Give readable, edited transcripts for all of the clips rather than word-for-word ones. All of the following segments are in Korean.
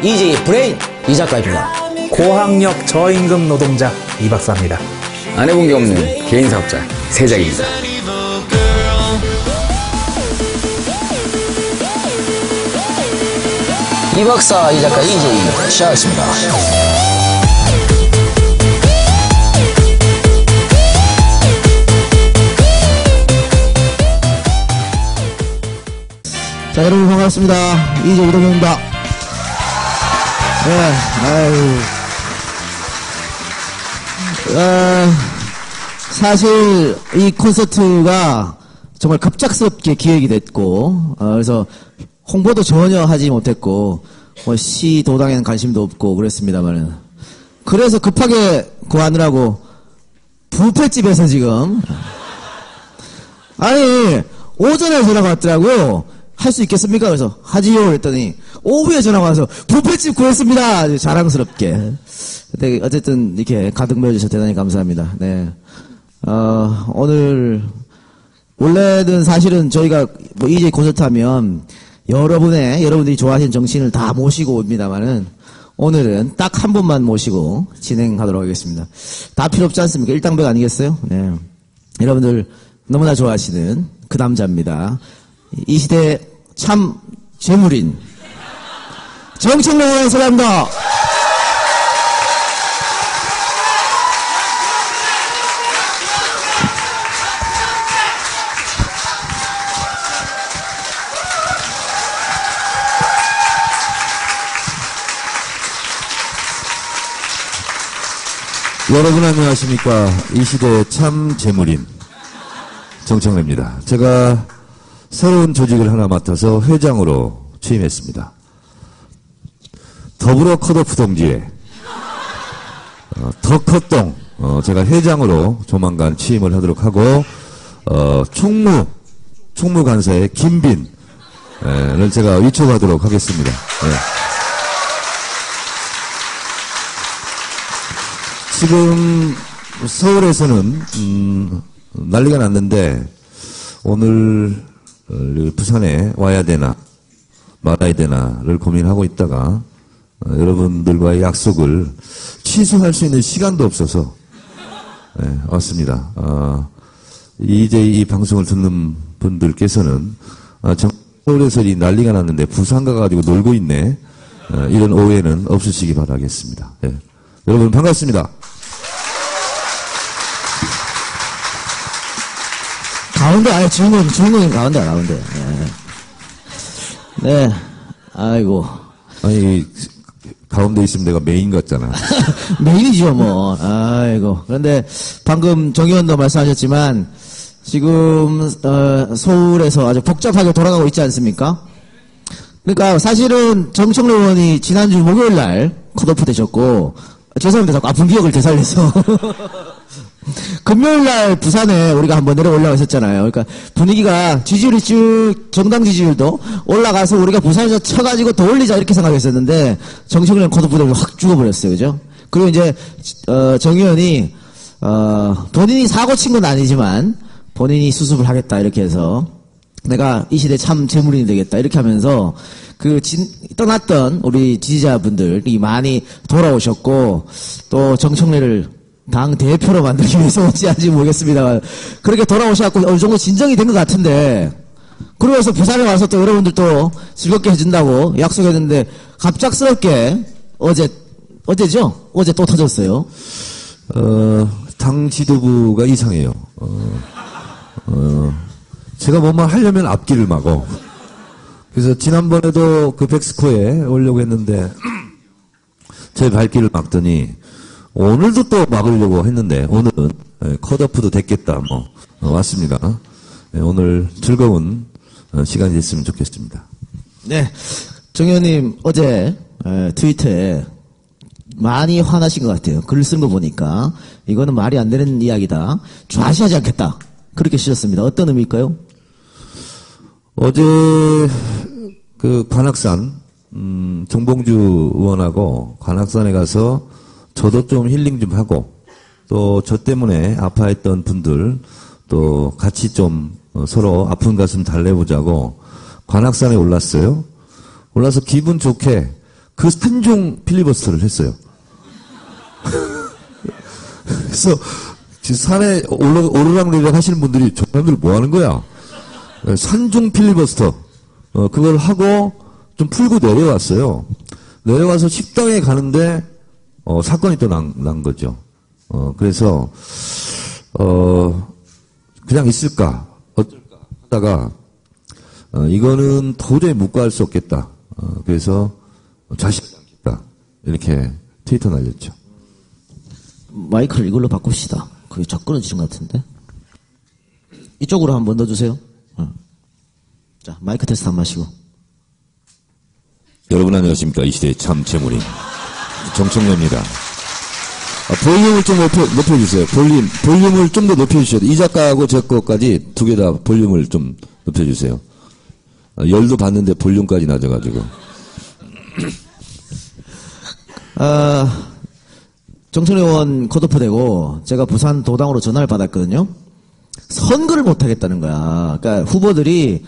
EJ 브레인 이 작가입니다. 고학력 저임금 노동자 이 박사입니다. 안 해본 게 없는 개인 사업자 세작입니다. 이 박사 이 작가 EJ 시작하겠습니다. 자, 여러분 반갑습니다. 이제 이동입니다. 네, 사실 이 콘서트가 정말 급작스럽게 기획이 됐고, 그래서 홍보도 전혀 하지 못했고, 뭐 시 도당에는 관심도 없고 그랬습니다만은, 그래서 급하게 구하느라고 뷔페집에서 지금 아니 오전에 전화가 왔더라고요. 할 수 있겠습니까? 그래서 하지요 그랬더니 오후에 전화가 와서 뷔페집 구했습니다. 자랑스럽게. 근데 어쨌든 이렇게 가득 메워주셔서 대단히 감사합니다. 네. 오늘 원래는 사실은 저희가 뭐 EJ 콘서트 하면 여러분들이 좋아하시는 정치인을 다 모시고 옵니다만은 오늘은 딱 한 분만 모시고 진행하도록 하겠습니다. 다 필요 없지 않습니까? 일당백 아니겠어요? 네. 여러분들 너무나 좋아하시는 그 남자입니다. 이 시대의 참 재물인 정청래 의원 소개합니다. 여러분 안녕하십니까. 이 시대의 참 재물인 정청래입니다. 제가 새로운 조직을 하나 맡아서 회장으로 취임했습니다. 더불어 컷오프 동지에 더 컷동 제가 회장으로 조만간 취임을 하도록 하고 총무간사의 김빈을 제가 위촉하도록 하겠습니다. 네. 지금 서울에서는 난리가 났는데 오늘 부산에 와야 되나 말아야 되나를 고민하고 있다가 여러분들과의 약속을 취소할 수 있는 시간도 없어서 왔습니다. 이제 이 방송을 듣는 분들께서는 서울에서 이 난리가 났는데 부산 가가지고 놀고 있네, 이런 오해는 없으시기 바라겠습니다. 네. 여러분 반갑습니다. 가운데, 주인공이 가운데야, 가운데. 네. 아이고. 아니, 가운데 있으면 내가 메인 같잖아. 메인이죠, 뭐. 아이고. 그런데 방금 정 의원도 말씀하셨지만, 지금, 서울에서 아주 복잡하게 돌아가고 있지 않습니까? 그러니까 사실은 정청래 의원이 지난주 목요일 날 컷오프 되셨고, 죄송합니다. 자꾸 아픈 기억을 되살려서. 금요일날 부산에 우리가 한번 내려올라가 있었잖아요. 그러니까 분위기가 지지율이 정당 지지율도 올라가서 우리가 부산에서 쳐가지고 더 올리자 이렇게 생각했었는데 정청래 컷오프를 확 죽어버렸어요. 그죠? 그리고 이제 정 의원이 본인이 사고 친 건 아니지만 본인이 수습을 하겠다 이렇게 해서 내가 이 시대 참 재물인이 되겠다 이렇게 하면서 떠났던 우리 지지자분들이 많이 돌아오셨고 또 정청래를 당 대표로 만들기 위해서 어찌 하는지 모르겠습니다만 그렇게 돌아오셔갖고 어느 정도 진정이 된 것 같은데 그러고서 부산에 와서 또 여러분들 또 즐겁게 해준다고 약속했는데 갑작스럽게 어제죠? 어제 또 터졌어요. 당 지도부가 이상해요. 제가 뭐만 하려면 앞길을 막어. 그래서 지난번에도 그 백스코에 오려고 했는데 제 발길을 막더니 오늘도 또 막으려고 했는데 오늘은 컷오프도 됐겠다 왔습니다. 오늘 즐거운 시간이 됐으면 좋겠습니다. 네, 정 의원님 어제 트위터에 많이 화나신 것 같아요. 글을 쓴 거 보니까 이거는 말이 안 되는 이야기다. 좌시하지 않겠다. 그렇게 쓰셨습니다. 어떤 의미일까요? 어제 그 관악산 정봉주 의원하고 관악산에 가서 저도 좀 힐링 좀 하고 또 저 때문에 아파했던 분들 또 같이 좀 서로 아픈 가슴 달래보자고 관악산에 올랐어요. 올라서 기분 좋게 그 산종 필리버스터를 했어요. 그래서 지금 산에 오르락내리락 하시는 분들이 저 사람들 뭐 하는 거야? 산종 필리버스터. 그걸 하고 좀 풀고 내려왔어요. 내려와서 식당에 가는데, 사건이 또 난 거죠. 그래서, 그냥 있을까? 어쩔까? 하다가, 이거는 도저히 묵과할 수 없겠다. 그래서, 자식하지 않겠다. 이렇게 트위터 날렸죠. 마이크를 이걸로 바꿉시다. 그게 자 끊어지신 것 같은데. 이쪽으로 한번 넣어주세요. 자, 마이크 테스트 한 번 하시고. 여러분 안녕하십니까. 이 시대의 참 재물인 정청래입니다. 볼륨을 좀 높여주세요. 볼륨을 좀 더 높여주셔야 돼요. 이 작가하고 제 거까지 두 개 다 볼륨을 좀 높여주세요. 열도 받는데 볼륨까지 낮아가지고. 정청래 의원 컷오프 되고 제가 부산 도당으로 전화를 받았거든요. 선거를 못 하겠다는 거야. 그러니까 후보들이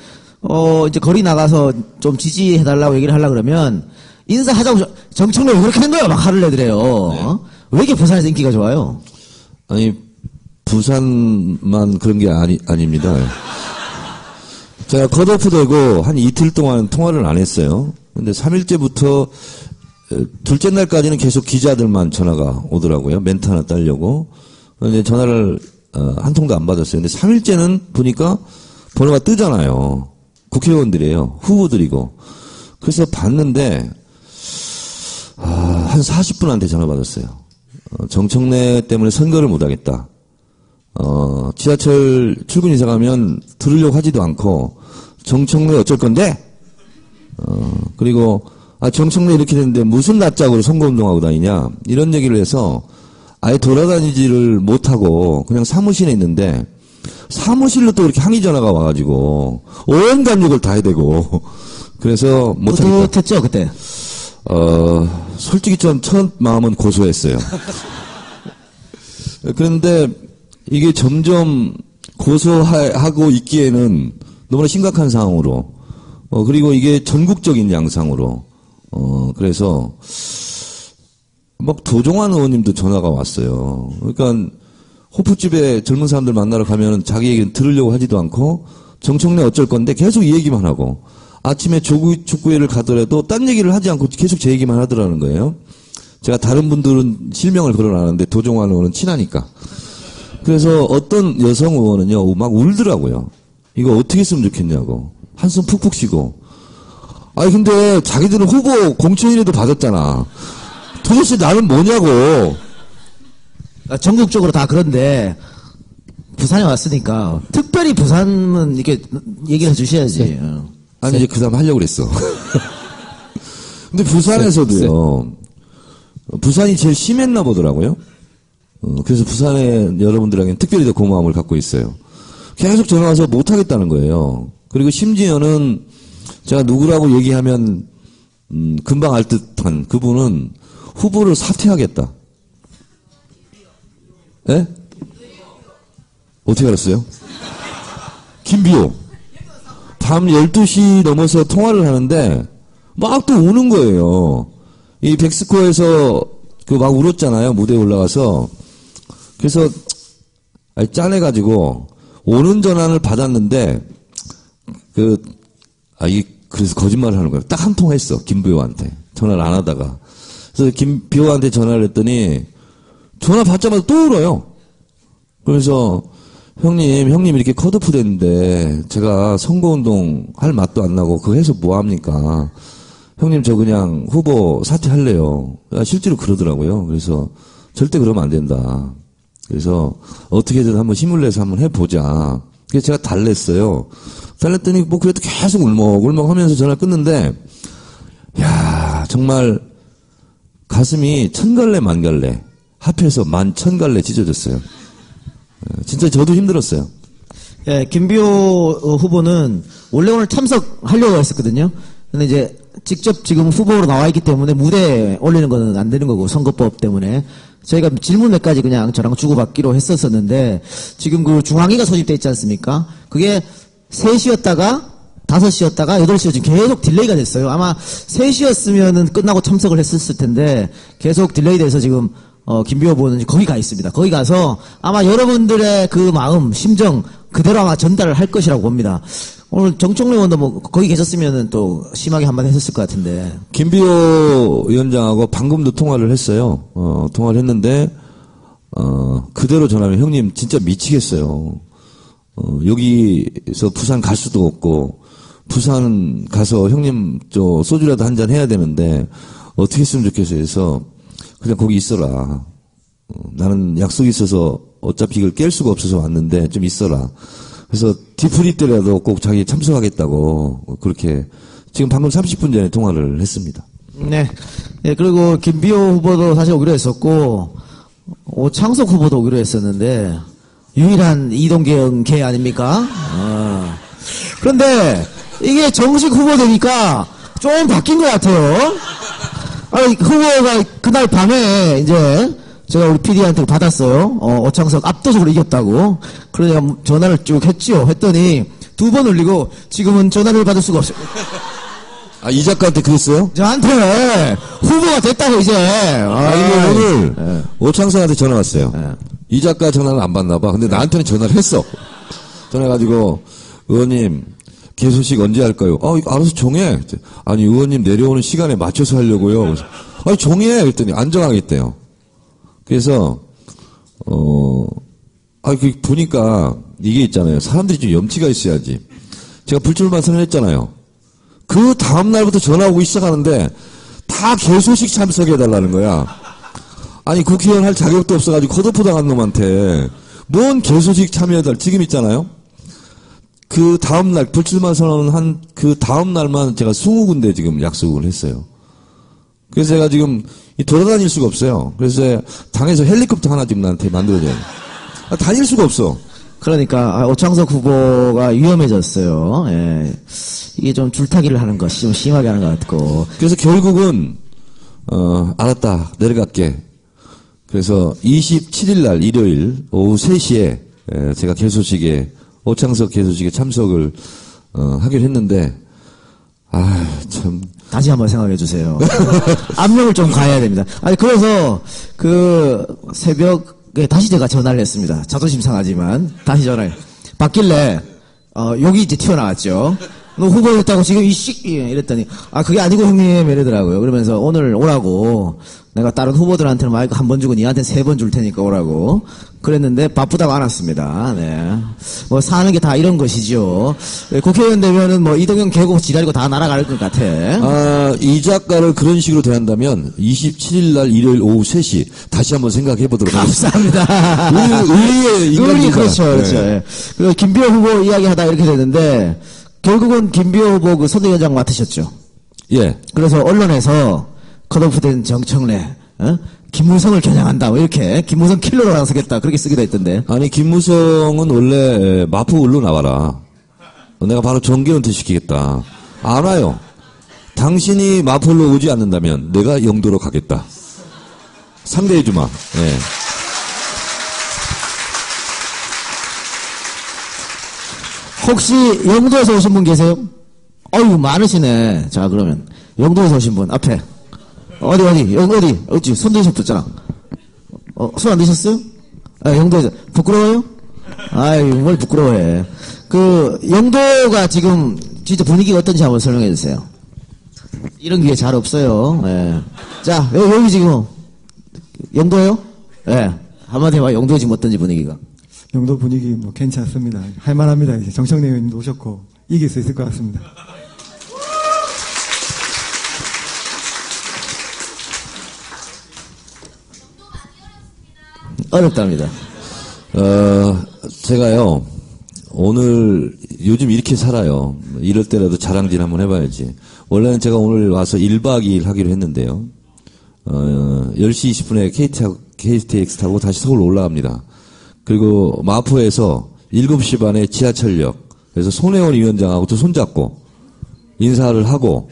이제 거리 나가서 좀 지지해달라고 얘기를 하려 그러면 인사하자고 정청래 왜 그렇게 된 거야? 막 화를 내더래요. 네. 왜 이렇게 부산에서 인기가 좋아요? 아니, 부산만 그런 게 아닙니다. 제가 컷오프 되고 한 이틀 동안 통화를 안 했어요. 근데 3일째부터 둘째 날까지는 계속 기자들만 전화가 오더라고요. 멘트 하나 따려고. 근데 전화를 한 통도 안 받았어요. 근데 3일째는 보니까 번호가 뜨잖아요. 국회의원들이에요. 후보들이고. 그래서 봤는데 한 40분한테 전화 받았어요. 정청래 때문에 선거를 못 하겠다. 지하철 출근 이사 가면 들으려고 하지도 않고 정청래 어쩔 건데? 그리고 정청래 이렇게 됐는데 무슨 낯짝으로 선거운동하고 다니냐 이런 얘기를 해서 아예 돌아다니지를 못하고 그냥 사무실에 있는데 사무실로 또 이렇게 항의 전화가 와가지고 온갖 욕을 다 해대고 그래서 못하겠다. 뿌듯했죠 그때? 솔직히 전 첫 마음은 고소했어요. 그런데 이게 점점 고소하고 있기에는 너무나 심각한 상황으로 그리고 이게 전국적인 양상으로 그래서 막 도종환 의원님도 전화가 왔어요. 그러니까 호프집에 젊은 사람들 만나러 가면은 자기 얘기는 들으려고 하지도 않고 정청래 어쩔 건데 계속 이 얘기만 하고 아침에 축구회를 가더라도 딴 얘기를 하지 않고 계속 제 얘기만 하더라는 거예요. 제가 다른 분들은 실명을 거론하는데 도종환 의원은 친하니까. 그래서 어떤 여성 의원은요 막 울더라고요. 이거 어떻게 했으면 좋겠냐고. 한숨 푹푹 쉬고. 아니 근데 자기들은 후보 공천이라도 받았잖아. 도대체 나는 뭐냐고. 전국적으로 다 그런데 부산에 왔으니까 특별히 부산은 이렇게 얘기를 해주셔야지. 아니 이제 그 다음 하려고 그랬어. 근데 부산에서도요. 부산이 제일 심했나 보더라고요. 그래서 부산에 여러분들에게는 특별히 더 고마움을 갖고 있어요. 계속 전화 와서 못하겠다는 거예요. 그리고 심지어는 제가 누구라고 얘기하면 금방 알 듯한 그분은 후보를 사퇴하겠다. 예? 어떻게 알았어요? 김비호. 밤 12시 넘어서 통화를 하는데 막 또 우는 거예요. 이 백스코에서 그 막 울었잖아요. 무대에 올라가서. 그래서 짠해가지고 오는 전화를 받았는데 그래서 거짓말을 하는 거예요. 딱 한 통 했어. 김비호한테. 전화를 안 하다가. 그래서 김비호한테 전화를 했더니 전화 받자마자 또 울어요. 그래서 형님 이렇게 컷오프 됐는데 제가 선거운동 할 맛도 안 나고 그거 해서 뭐 합니까? 형님 저 그냥 후보 사퇴할래요. 실제로 그러더라고요. 그래서 절대 그러면 안 된다. 그래서 어떻게든 한번 힘을 내서 한번 해보자. 그래서 제가 달랬어요. 달랬더니 뭐 그래도 계속 울먹울먹 하면서 전화를 끊는데 야 정말 가슴이 천갈래 만갈래 합해서 11,000갈래 찢어졌어요. 진짜 저도 힘들었어요. 예, 김비호 후보는 원래 오늘 참석하려고 했었거든요. 근데 이제 직접 지금 후보로 나와 있기 때문에 무대에 올리는 거는 안 되는 거고 선거법 때문에 저희가 질문 몇 가지 그냥 저랑 주고받기로 했었었는데 지금 그 중앙위가 소집돼 있지 않습니까? 그게 3시였다가 5시였다가 8시로 지금 계속 딜레이가 됐어요. 아마 3시였으면은 끝나고 참석을 했었을 텐데 계속 딜레이 돼서 지금 김비호 후보는 거기 가 있습니다. 거기 가서 아마 여러분들의 그 마음, 심정 그대로 아마 전달을 할 것이라고 봅니다. 오늘 정청래 의원도 뭐 거기 계셨으면은 또 심하게 한마디 했을 것 같은데. 김비호 위원장하고 방금도 통화를 했어요. 통화를 했는데 그대로 전화를 형님 진짜 미치겠어요. 여기서 부산 갈 수도 없고 부산 가서 형님 저 소주라도 한잔 해야 되는데 어떻게 했으면 좋겠어요. 해서 그냥 거기 있어라. 나는 약속이 있어서 어차피 이걸 깰 수가 없어서 왔는데 좀 있어라. 그래서 뒤풀이 때라도 꼭 자기 참석하겠다고 그렇게 지금 방금 30분 전에 통화를 했습니다. 네. 예, 그리고 김비호 후보도 사실 오기로 했었고 오창석 후보도 오기로 했었는데 유일한 이동경 개 아닙니까? 그런데 이게 정식 후보 되니까 좀 바뀐 것 같아요. 아니, 후보가 그날 밤에 이제 제가 우리 PD한테 받았어요. 오창석 압도적으로 이겼다고. 그러니까 전화를 쭉 했죠. 했더니 2번 울리고 지금은 전화를 받을 수가 없어요. 아, 이 작가한테 그랬어요? 저한테 후보가 됐다고 이제. 오늘 오창석한테 전화 왔어요. 이 작가 전화를 안 받나 봐. 근데 나한테는 전화를 했어. 전화해가지고 의원님 개소식 언제 할까요? 이거 알아서 정해. 아니 의원님 내려오는 시간에 맞춰서 하려고요. 그래서, 아니 정해. 그랬더니 안 정하겠대요. 그래서 보니까 이게 있잖아요. 사람들이 좀 염치가 있어야지. 제가 불출마 선언했잖아요. 그 다음 날부터 전화 오기 시작하는데 다 개소식 참석해달라는 거야. 아니 국회의원 할 자격도 없어가지고 컷오프 당한 놈한테 뭔 개소식 참여해달 지금 있잖아요. 그 다음 날 불출마 선언한 그 다음 날만 제가 20군데 지금 약속을 했어요. 그래서 제가 지금 돌아다닐 수가 없어요. 그래서 당에서 헬리콥터 하나 지금 나한테 만들어줘요. 다닐 수가 없어. 그러니까 오창석 후보가 위험해졌어요. 예. 이게 좀 줄타기를 하는 것이 좀 심하게 하는 것 같고. 그래서 결국은 알았다 내려갈게. 그래서 27일 날 일요일 오후 3시에 제가 개소식에 오창석 개소식에 참석을 하기로 했는데 참 다시 한번 생각해 주세요. 압력을 좀 가해야 됩니다. 아니 그래서 그 새벽에 다시 제가 전화를 했습니다. 자존심 상하지만 다시 전화를 받길래 여기 이제 튀어나왔죠. 너 후보였다고 지금 이랬더니 그게 아니고 형님 이러더라고요. 그러면서 오늘 오라고 내가 다른 후보들한테는 마이크 한 번 주고 니한테는 3번 줄 테니까 오라고 그랬는데 바쁘다고 안 왔습니다. 네. 뭐 사는 게 다 이런 것이죠. 국회의원 되면은 뭐 이동영 개고 지랄이고 다 날아갈 것 같아. 이 작가를 그런 식으로 대한다면 27일 날 일요일 오후 3시 다시 한번 생각해 보도록 하겠습니다. 감사합니다. 의리의 인간입니다. 그렇죠. 그렇죠. 네. 그 김비호 후보 이야기하다 이렇게 되는데 결국은 김비호 후보 그 선대위원장 맡으셨죠. 예. 그래서 언론에서 컷오프된 정청래, 김무성을 겨냥한다, 뭐 이렇게 김무성 킬러로 나서겠다 그렇게 쓰기도 했던데. 아니 김무성은 원래 마포울로 나와라. 내가 바로 정계은퇴 시키겠다. 안 와요. 당신이 마포울로 오지 않는다면 내가 영도로 가겠다. 상대해주마. 예. 혹시 영도에서 오신 분 계세요? 어유 많으시네. 자 그러면 영도에서 오신 분 앞에 어디 손 드셨잖아. 손 안 드셨어요? 영도에서 부끄러워요? 아유 뭘 부끄러워해. 그 영도가 지금 진짜 분위기가 어떤지 한번 설명해 주세요. 이런 기회 잘 없어요. 예. 자 여기 지금 영도예요? 예. 한마디 해봐. 영도 지금 어떤지 분위기가. 영도 분위기 뭐 괜찮습니다. 할만합니다. 이제 정청래 의원님도 오셨고 이길 수 있을 것 같습니다. 어렵답니다. 제가요, 오늘, 요즘 이렇게 살아요. 이럴 때라도 자랑질 한번 해봐야지. 원래는 제가 오늘 와서 1박 2일 하기로 했는데요. 10시 20분에 KTX 타고 다시 서울 올라갑니다. 그리고 마포에서 7시 반에 지하철역, 그래서 손혜원 위원장하고 또 손잡고 인사를 하고,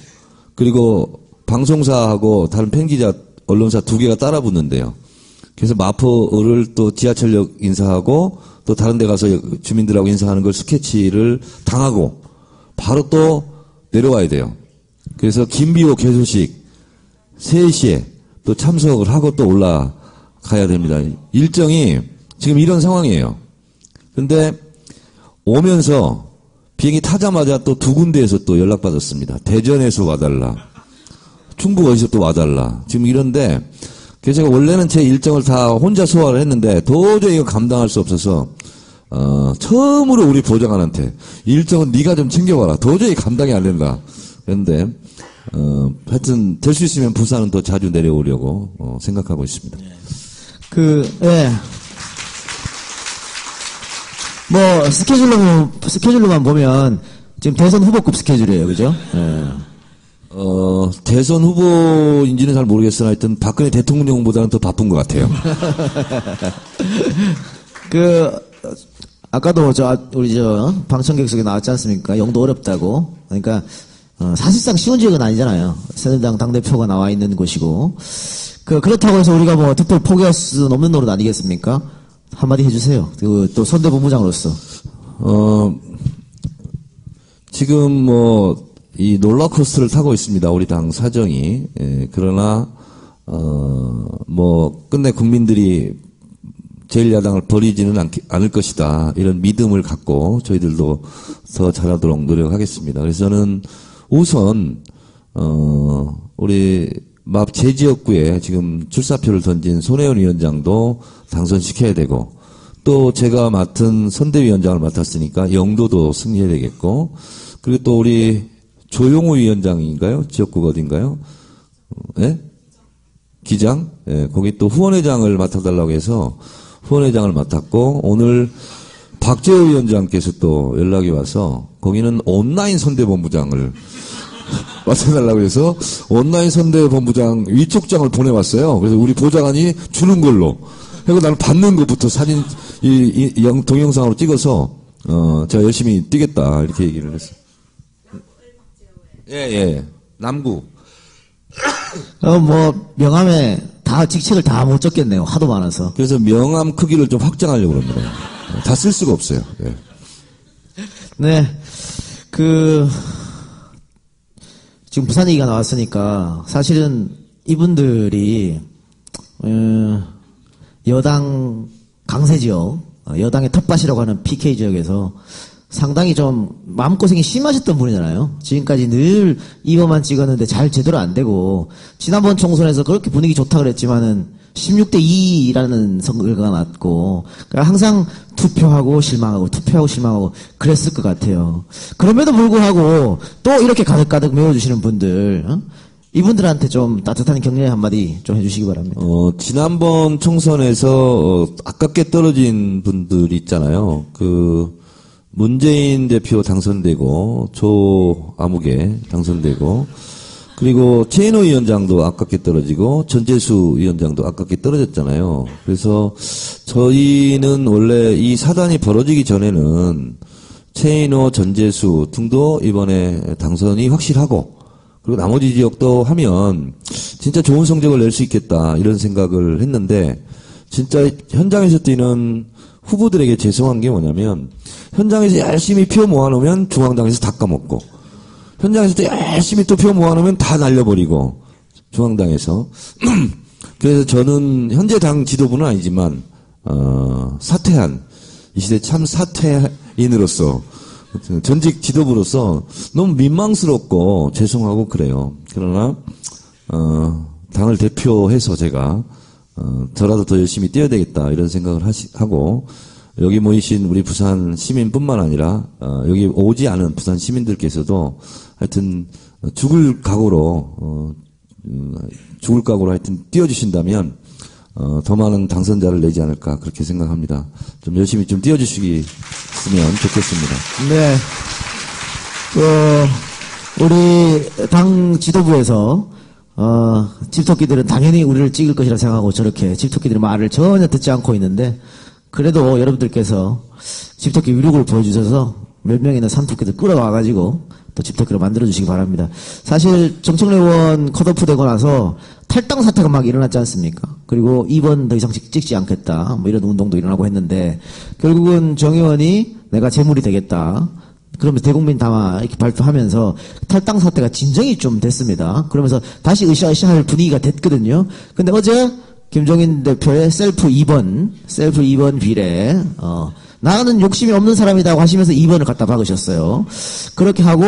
그리고 방송사하고 다른 팬기자, 언론사 2개가 따라 붙는데요. 그래서 마포를 또 지하철역 인사하고 또 다른 데 가서 주민들하고 인사하는 걸 스케치를 당하고 바로 또 내려와야 돼요. 그래서 김비호 개소식 3시에 또 참석을 하고 또 올라가야 됩니다. 일정이 지금 이런 상황이에요. 근데 오면서 비행기 타자마자 또 2군데에서 또 연락받았습니다. 대전에서 와달라. 충북 어디서 또 와달라. 지금 이런데, 그래서 제가 원래는 제 일정을 다 혼자 소화를 했는데, 도저히 이거 감당할 수 없어서, 처음으로 우리 보좌관한테, 일정은 네가 좀 챙겨봐라. 도저히 감당이 안 된다. 그런데, 하여튼, 될 수 있으면 부산은 더 자주 내려오려고, 생각하고 있습니다. 예. 뭐, 스케줄로만 보면, 지금 대선 후보급 스케줄이에요. 그죠? 예. 대선 후보인지는 잘 모르겠으나 하여튼 박근혜 대통령보다는 더 바쁜 것 같아요. 아까도 우리 방청객 속에 나왔지 않습니까? 영도 어렵다고. 그러니까, 사실상 쉬운 지역은 아니잖아요. 새누리당 당대표가 나와 있는 곳이고. 그렇다고 해서 우리가 뭐 투표를 포기할 수는 없는 노릇 아니겠습니까? 한마디 해주세요. 또 선대본부장으로서. 지금 이 롤러코스터를 타고 있습니다. 우리 당 사정이. 예, 그러나, 끝내 국민들이 제1야당을 버리지는 않을 것이다. 이런 믿음을 갖고 저희들도 더 잘하도록 노력하겠습니다. 그래서 저는 우선, 우리 제 지역구에 지금 출사표를 던진 손혜원 위원장도 당선시켜야 되고, 또 제가 맡은 선대위원장을 맡았으니까 영도도 승리해야 되겠고, 그리고 또 우리 조용호 위원장인가요? 지역구가 어딘가요? 예? 기장? 예, 거기 또 후원회장을 맡아달라고 해서 후원회장을 맡았고, 오늘 박재호 위원장께서 또 연락이 와서 거기는 온라인 선대본부장을 맡아달라고 해서 온라인 선대본부장 위촉장을 보내왔어요. 그래서 우리 보좌관이 주는 걸로. 그리고 나는 받는 것부터 사진, 동영상으로 찍어서, 제가 열심히 뛰겠다. 이렇게 얘기를 했어요. 예. 남구. 명함에 직책을 다 못 적겠네요. 하도 많아서. 그래서 명함 크기를 좀 확장하려고 합니다. 다 쓸 수가 없어요. 예. 네. 지금 부산 얘기가 나왔으니까, 사실은 이분들이, 여당 강세 지역, 여당의 텃밭이라고 하는 PK 지역에서 상당히 좀 마음고생이 심하셨던 분이잖아요. 지금까지 늘 이거만 찍었는데 잘 제대로 안 되고, 지난번 총선에서 그렇게 분위기 좋다 그랬지만은 16대 2라는 선거가 났고, 그러니까 항상 투표하고 실망하고 그랬을 것 같아요. 그럼에도 불구하고 또 이렇게 가득가득 메워주시는 분들, 이분들한테 좀 따뜻한 격려 한마디 좀 해주시기 바랍니다. 지난번 총선에서 아깝게 떨어진 분들이 있잖아요. 문재인 대표 당선되고 조아무개 당선되고, 그리고 최인호 위원장도 아깝게 떨어지고 전재수 위원장도 아깝게 떨어졌잖아요. 그래서 저희는 원래 이 사단이 벌어지기 전에는 최인호, 전재수 등도 이번에 당선이 확실하고, 그리고 나머지 지역도 하면 진짜 좋은 성적을 낼 수 있겠다 이런 생각을 했는데, 진짜 현장에서 뛰는 후보들에게 죄송한 게 뭐냐면, 현장에서 열심히 표 모아놓으면 중앙당에서 다 까먹고, 현장에서 또 열심히 또 표 모아놓으면 다 날려버리고, 중앙당에서. 그래서 저는 현재 당 지도부는 아니지만, 사퇴한, 이 시대 참 사퇴인으로서, 전직 지도부로서 너무 민망스럽고 죄송하고 그래요. 그러나, 당을 대표해서 제가, 저라도 더 열심히 뛰어야 되겠다 이런 생각을 하고, 여기 모이신 우리 부산 시민뿐만 아니라 여기 오지 않은 부산 시민들께서도 하여튼 죽을 각오로 하여튼 뛰어주신다면 더 많은 당선자를 내지 않을까 그렇게 생각합니다. 좀 열심히 좀 뛰어주시면 좋겠습니다. 네. 우리 당 지도부에서 집토끼들은 당연히 우리를 찍을 것이라 생각하고 저렇게 집토끼들의 말을 전혀 듣지 않고 있는데, 그래도 여러분들께서 집토끼 위력을 보여주셔서 몇 명이나 산토끼들 끌어와가지고 또 집토끼로 만들어주시기 바랍니다. 사실 정청래 의원 컷오프 되고 나서 탈당 사태가 막 일어났지 않습니까? 그리고 2번 더 이상 찍지 않겠다 뭐 이런 운동도 일어나고 했는데, 결국은 정 의원이 내가 재물이 되겠다, 그러면서 대국민 담화 이렇게 발표하면서 탈당 사태가 진정이 좀 됐습니다. 그러면서 다시 으쌰으쌰 할 분위기가 됐거든요. 근데 어제 김종인 대표의 셀프 2번 비례, 나는 욕심이 없는 사람이라고 하시면서 2번을 갖다 박으셨어요. 그렇게 하고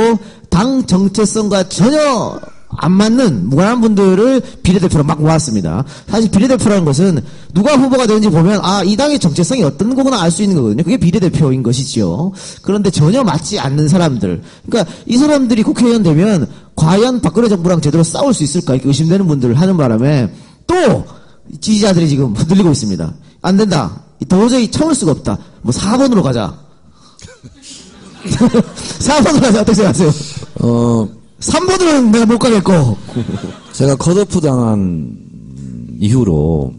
당 정체성과 전혀 안 맞는 무관한 분들을 비례대표로 막 모았습니다. 사실 비례대표라는 것은 누가 후보가 되는지 보면 이 당의 정체성이 어떤 거구나 알 수 있는 거거든요. 그게 비례대표인 것이지요. 그런데 전혀 맞지 않는 사람들, 그러니까 이 사람들이 국회의원 되면 과연 박근혜 정부랑 제대로 싸울 수 있을까 이렇게 의심되는 분들을 하는 바람에 또 지지자들이 지금 흔들리고 있습니다. 안 된다. 도저히 참을 수가 없다. 뭐 4번으로 가자. 4번으로 가자. 어떻게 생각하세요? 3번으로는 내가 못 가겠고. 제가 컷오프 당한 이후로,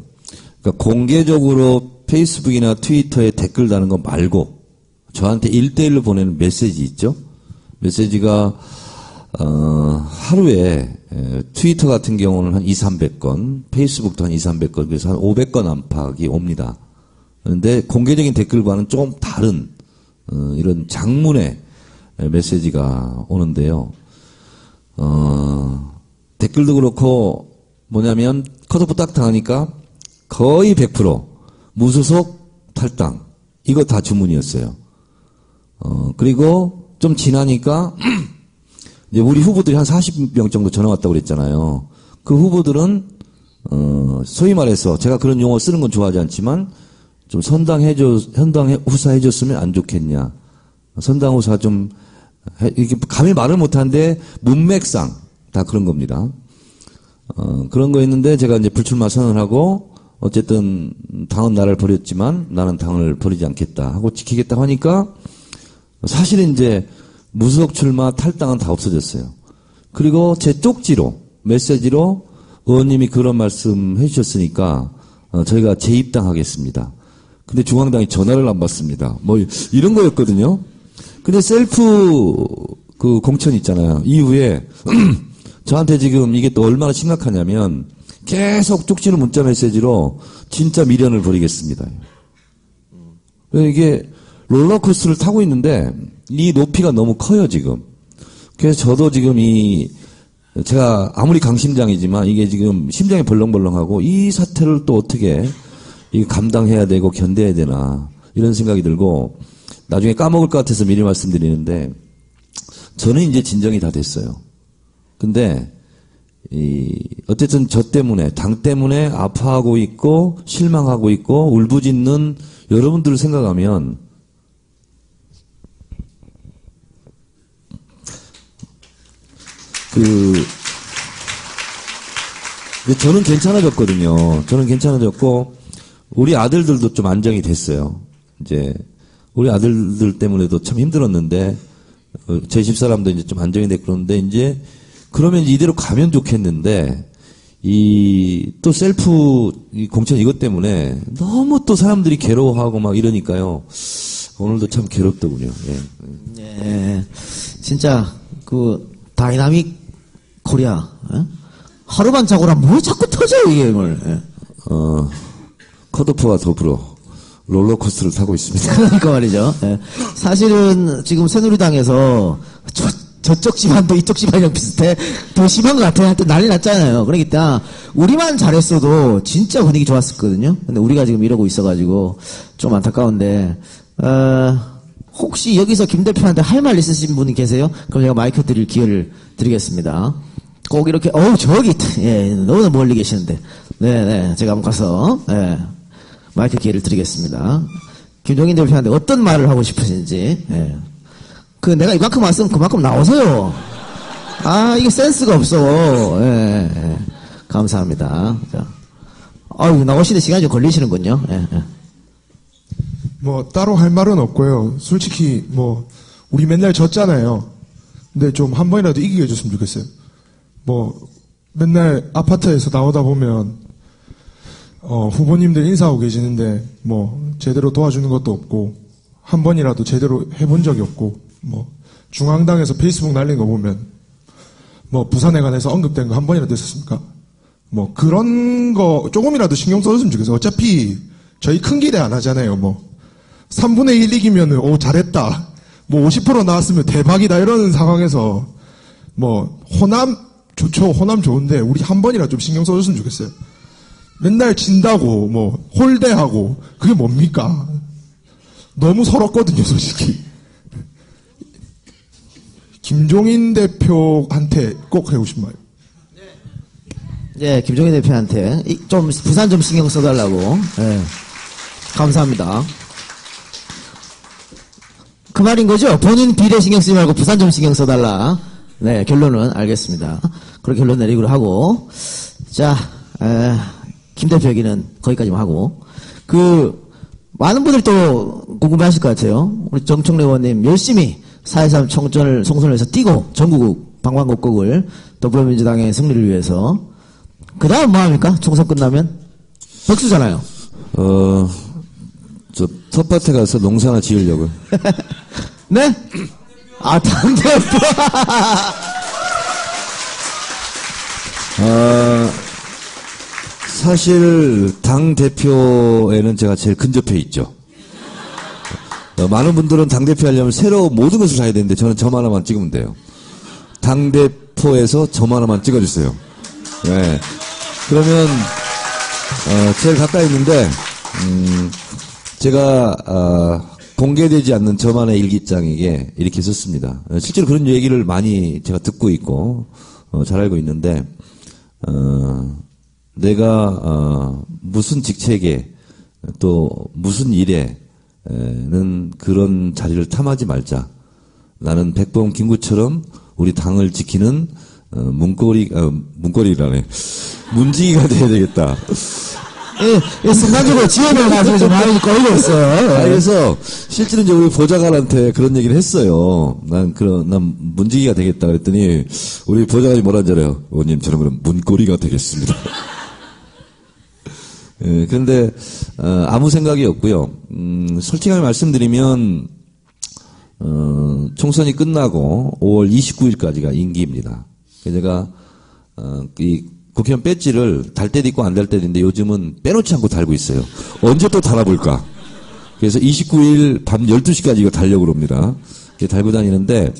그러니까 공개적으로 페이스북이나 트위터에 댓글 다는 거 말고, 저한테 1대1로 보내는 메시지 있죠? 메시지가, 하루에, 트위터 같은 경우는 한 200~300건, 페이스북도 한 200~300건, 그래서 한 500건 안팎이 옵니다. 그런데 공개적인 댓글과는 조금 다른, 이런 장문의 메시지가 오는데요. 댓글도 그렇고, 뭐냐면, 컷오프 딱 당하니까 거의 100% 무소속 탈당. 이거 다 주문이었어요. 그리고 좀 지나니까, 이제 우리 후보들이 한 40명 정도 전화 왔다고 그랬잖아요. 그 후보들은, 소위 말해서 제가 그런 용어 쓰는 건 좋아하지 않지만, 좀 선당 후사 해줬으면 안 좋겠냐. 선당 후사 좀, 이렇게 감히 말을 못하는데 문맥상 다 그런 겁니다. 그런 거 있는데 제가 이제 불출마 선언하고 어쨌든 당은 나를 버렸지만 나는 당을 버리지 않겠다 하고 지키겠다 하니까 사실은 이제 무소속 출마 탈당은 다 없어졌어요. 그리고 제 쪽지로 메시지로 의원님이 그런 말씀 해주셨으니까 저희가 재입당하겠습니다. 근데 중앙당이 전화를 안 받습니다. 뭐 이런 거였거든요. 근데 셀프 그 공천 있잖아요. 이후에 저한테 지금 이게 또 얼마나 심각하냐면 계속 쪽지로 문자 메시지로 진짜 미련을 버리겠습니다. 이게 롤러코스터를 타고 있는데 이 높이가 너무 커요 지금. 그래서 저도 지금 제가 아무리 강심장이지만 이게 지금 심장이 벌렁벌렁하고 이 사태를 또 어떻게 감당해야 되고 견뎌야 되나 이런 생각이 들고 나중에 까먹을 것 같아서 미리 말씀드리는데 저는 이제 진정이 다 됐어요. 근데 어쨌든 저 때문에 당 때문에 아파하고 있고 실망하고 있고 울부짖는 여러분들을 생각하면 저는 괜찮아졌거든요. 저는 괜찮아졌고 우리 아들들도 좀 안정이 됐어요. 이제 우리 아들들 때문에도 참 힘들었는데 제 집사람도 이제 좀 안정이 됐고 그런데 이제 그러면 이대로 가면 좋겠는데 또 셀프 공천 이것 때문에 너무 또 사람들이 괴로워하고 막 이러니까요. 오늘도 참 괴롭더군요. 예. 예. 진짜 다이나믹 코리아 하루만 자고라 뭐 자꾸 터져요 이게 오늘. 예. 컷오프와 더불어 롤러코스터를 타고 있습니다. 그러니까 말이죠. 예. 사실은 지금 새누리당에서 저쪽 집안도 이쪽 집안이랑 비슷해. 더 심한 것 같아요. 하여튼 난리 났잖아요. 그러니까 우리만 잘했어도 진짜 분위기 좋았었거든요. 근데 우리가 지금 이러고 있어가지고 좀 안타까운데 혹시 여기서 김 대표한테 할 말 있으신 분이 계세요? 그럼 제가 마이크 드릴 기회를 드리겠습니다. 꼭 이렇게 저기 너무 멀리 계시는데 네네 제가 한번 가서 마이크 기회를 드리겠습니다. 김종인 대표한테 어떤 말을 하고 싶으신지. 내가 이만큼 왔으면 그만큼 나오세요. 이게 센스가 없어. 감사합니다. 자. 나오시는 시간이 좀 걸리시는군요. 뭐, 따로 할 말은 없고요. 솔직히, 우리 맨날 졌잖아요. 근데 좀 한 번이라도 이기게 해줬으면 좋겠어요. 맨날 아파트에서 나오다 보면, 후보님들 인사하고 계시는데, 제대로 도와주는 것도 없고, 한 번이라도 제대로 해본 적이 없고, 중앙당에서 페이스북 날린 거 보면, 부산에 관해서 언급된 거 한 번이라도 있었습니까? 그런 거 조금이라도 신경 써줬으면 좋겠어요. 어차피 저희 큰 기대 안 하잖아요. 3분의 1 이기면은, 잘했다. 뭐 50% 나왔으면 대박이다 이러는 상황에서 뭐 호남 좋죠. 호남 좋은데 우리 한 번이라 좀 신경 써줬으면 좋겠어요. 맨날 진다고 뭐 홀대하고 그게 뭡니까? 너무 서럽거든요, 솔직히. 김종인 대표한테 꼭 하고 싶은 말. 네, 김종인 대표한테 좀 부산 좀 신경 써달라고. 네. 감사합니다. 그 말인 거죠? 본인 비례 신경 쓰지 말고 부산 좀 신경 써달라. 네, 결론은 알겠습니다. 그렇게 결론 내리기로 하고. 자, 김 대표 얘기는 거기까지만 하고. 많은 분들이 또 궁금해 하실 것 같아요. 우리 정청래 의원님 열심히 4.13 총선을 해서 뛰고 전국 방방곡곡을 더불어민주당의 승리를 위해서. 그 다음 뭐 합니까? 총선 끝나면? 백수잖아요. 저 텃밭에 가서 농사나 지으려고요. 네? 아, 당대표. 사실 당대표에는 제가 제일 근접해 있죠. 많은 분들은 당대표 하려면 새로 모든 것을 사야 되는데 저는 점 하나만 찍으면 돼요. 당대표에서 점 하나만 찍어주세요. 네. 그러면 제일 가까이 있는데 제가 공개되지 않는 저만의 일기장에게 이렇게 썼습니다. 실제로 그런 얘기를 많이 제가 듣고 있고 잘 알고 있는데 내가 무슨 직책에 또 무슨 일에는 그런 자리를 탐하지 말자. 나는 백범 김구처럼 우리 당을 지키는 문고리라네. 문지기가 돼야 되겠다. 예, 순간적으로 지원을 가지고 좀 많이 걸고 있어요. 그래서 실제로 이제 우리 보좌관한테 그런 얘기를 했어요. 난 문지기가 되겠다 그랬더니 우리 보좌관이 뭐라 하잖아요. 의원님 저는 그럼 문고리가 되겠습니다. 예, 그런데 아무 생각이 없고요. 솔직하게 말씀드리면 총선이 끝나고 5월 29일까지가 임기입니다. 제가 이 국회의원 배지를 달 때도 있고 안 달 때도 있는데 요즘은 빼놓지 않고 달고 있어요. 언제 또 달아볼까? 그래서 29일 밤 12시까지 이거 달려고 합니다. 달고 다니는데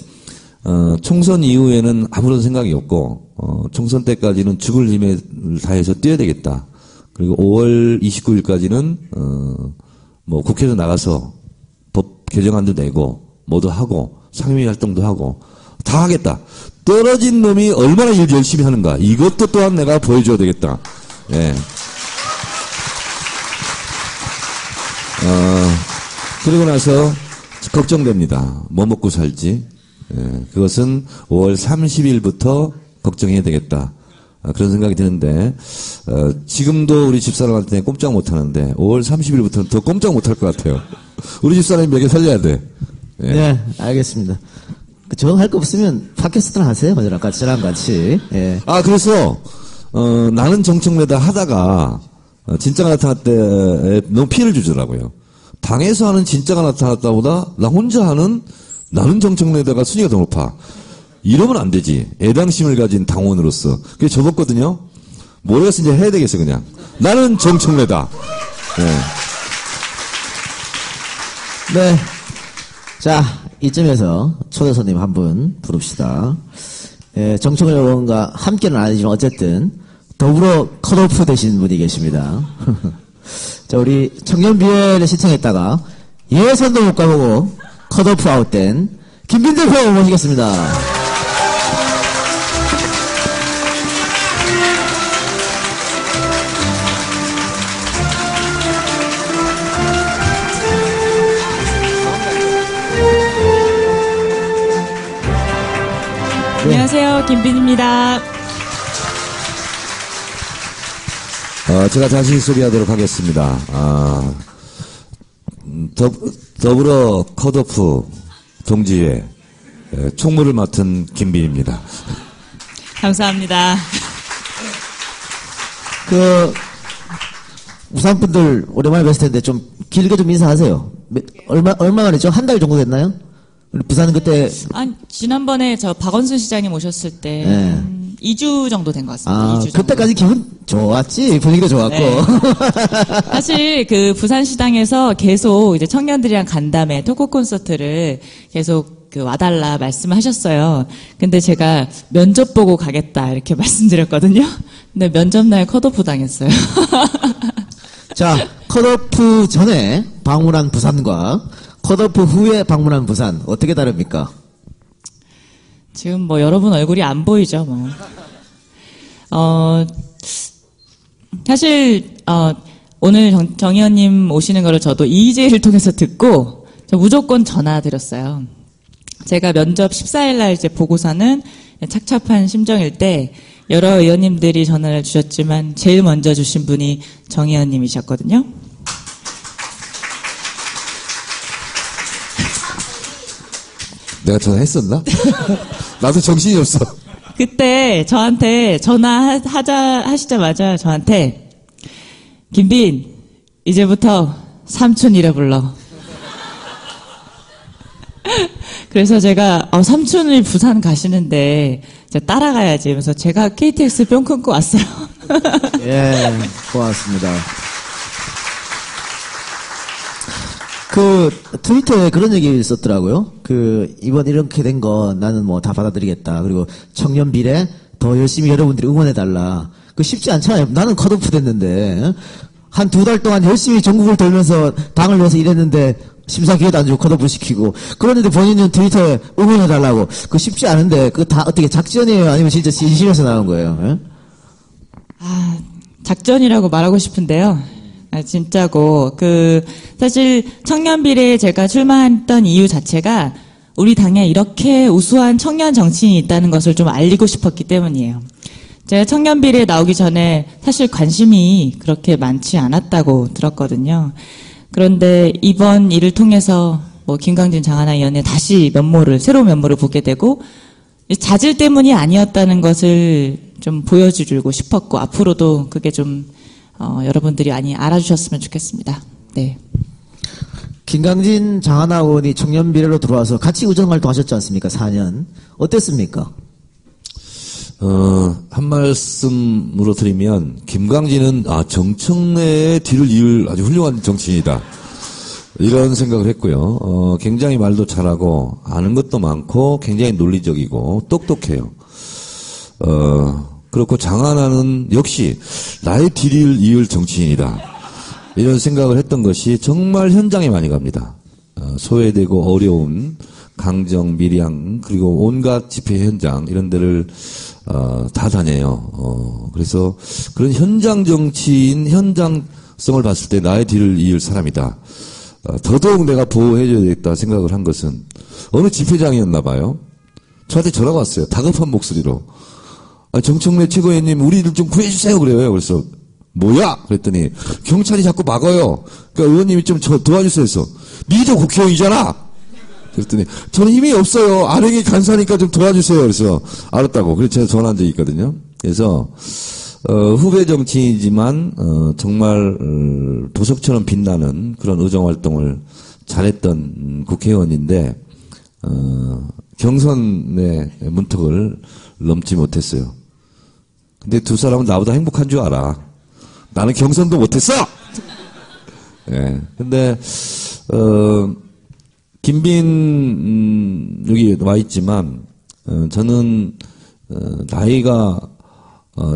총선 이후에는 아무런 생각이 없고 총선 때까지는 죽을 힘을 다해서 뛰어야 되겠다. 그리고 5월 29일까지는 뭐 국회에서 나가서 법 개정안도 내고 뭐도 하고 상임위 활동도 하고 다 하겠다. 떨어진 놈이 얼마나 일 열심히 하는가. 이것도 또한 내가 보여줘야 되겠다. 예. 그러고 나서 걱정됩니다. 뭐 먹고 살지. 예. 그것은 5월 30일부터 걱정해야 되겠다. 그런 생각이 드는데 지금도 우리 집사람한테 꼼짝 못하는데 5월 30일부터는 더 꼼짝 못할 것 같아요. 우리 집사람이 먹여 살려야 돼. 예. 네, 알겠습니다. 할 거 없으면 팟캐스트나 하세요. 저랑 같이. 예. 그래서 나는 정청래다 하다가 진짜가 나타날 때 너무 피해를 주더라고요. 당에서 하는 진짜가 나타났다 보다 나 혼자 하는 나는 정청래다가 순위가 더 높아. 이러면 안 되지. 애당심을 가진 당원으로서. 그래서 접었거든요. 모르겠어 이제 해야 되겠어 그냥. 나는 정청래다. 네. 네. 자, 이쯤에서 초대 손님 한 분 부릅시다. 예, 정청래 의원과 함께는 아니지만 어쨌든 더불어 컷오프 되신 분이 계십니다. 자, 우리 청년비회를 신청했다가 예선도 못 가보고 컷오프 아웃된 김빈 대표 모시겠습니다. 안녕하세요. 김빈입니다. 제가 자신 소개하도록 하겠습니다. 더불어 컷오프 동지회 총무를 맡은 김빈입니다. 감사합니다. 우산 분들 오랜만에 뵀을 텐데 좀 길게 좀 인사하세요. 얼마 만이죠? 한 달 정도 됐나요? 부산 그때 지난번에 저 박원순 시장님 오셨을 때 네. 2주 정도 된 것 같습니다. 아, 2주 정도. 그때까지 기분 좋았지? 분위기도 좋았고. 네. 사실 그 부산시당에서 계속 이제 청년들이랑 간담회, 토크 콘서트를 계속 그 와달라 말씀하셨어요. 근데 제가 면접 보고 가겠다 이렇게 말씀드렸거든요. 근데 면접날 컷오프 당했어요. 자, 컷오프 전에 방문한 부산과 컷오프 후에 방문한 부산, 어떻게 다릅니까? 지금 뭐 여러분 얼굴이 안 보이죠, 뭐. 사실, 오늘 정 의원님 오시는 거를 저도 EJ를 통해서 듣고, 저 무조건 전화 드렸어요. 제가 면접 14일 날 이제 보고서는 착잡한 심정일 때, 여러 의원님들이 전화를 주셨지만, 제일 먼저 주신 분이 정 의원님이셨거든요. 내가 전화했었나? 나도 정신이 없어. 그때 저한테 하시자마자 저한테 김빈 이제부터 삼촌이라 불러. 그래서 제가 삼촌이 부산 가시는데 이제 따라가야지 하면서 제가 KTX 뿅 끊고 왔어요. 예, 고맙습니다. 그 트위터에 그런 얘기 있었더라고요. 이번 이렇게 된 거 나는 뭐 다 받아들이겠다. 그리고 청년 비례 더 열심히 여러분들이 응원해달라. 그 쉽지 않잖아요. 나는 컷오프 됐는데 한 2달 동안 열심히 전국을 돌면서 당을 위해서 일했는데 심사 기회도 안 주고 컷오프 시키고 그런데 본인은 트위터에 응원해달라고. 그거 쉽지 않은데 그거 다 어떻게 작전이에요? 아니면 진짜 진심에서 나온 거예요? 예? 작전이라고 말하고 싶은데요. 진짜고, 사실 청년비례에 제가 출마했던 이유 자체가 우리 당에 이렇게 우수한 청년 정치인이 있다는 것을 좀 알리고 싶었기 때문이에요. 제가 청년비례에 나오기 전에 사실 관심이 그렇게 많지 않았다고 들었거든요. 그런데 이번 일을 통해서 김광진 장하나 의원의 다시 새로운 면모를 보게 되고, 자질 때문이 아니었다는 것을 좀 보여주고 싶었고, 앞으로도 그게 좀 여러분들이 많이 알아주셨으면 좋겠습니다. 네. 김광진 장하나 의원이 청년 비례로 들어와서 같이 의정활동 하셨지 않습니까? 4년. 어땠습니까? 한 말씀으로 드리면, 김광진은, 정청래의 뒤를 이을 아주 훌륭한 정치인이다. 이런 생각을 했고요. 굉장히 말도 잘하고, 아는 것도 많고, 굉장히 논리적이고, 똑똑해요. 그렇고 장하나는 역시 나의 뒤를 이을 정치인이다. 이런 생각을 했던 것이 정말 현장에 많이 갑니다. 소외되고 어려운 강정, 밀양, 그리고 온갖 집회 현장 이런 데를 다 다녀요. 그래서 그런 현장 정치인, 현장성을 봤을 때 나의 뒤를 이을 사람이다. 더더욱 내가 보호해줘야겠다 생각을 한 것은 어느 집회장이었나 봐요. 저한테 전화가 왔어요. 다급한 목소리로. 정청래 최고위원님 우리를 좀 구해주세요 그래요. 그래서 뭐야? 그랬더니 경찰이 자꾸 막아요. 그러니까 의원님이 좀 도와주세요 해서 니도 국회의원이잖아. 그랬더니 저는 힘이 없어요. 아령이 간사니까 좀 도와주세요. 그래서 알았다고. 그래서 제가 전화한 적이 있거든요. 그래서 후배 정치이지만 정말 보석처럼 빛나는 그런 의정활동을 잘했던 국회의원인데 경선의 문턱을 넘지 못했어요. 근데 두 사람은 나보다 행복한 줄 알아. 나는 경선도 못했어! 예. 근데, 김빈, 여기 와 있지만, 저는, 나이가,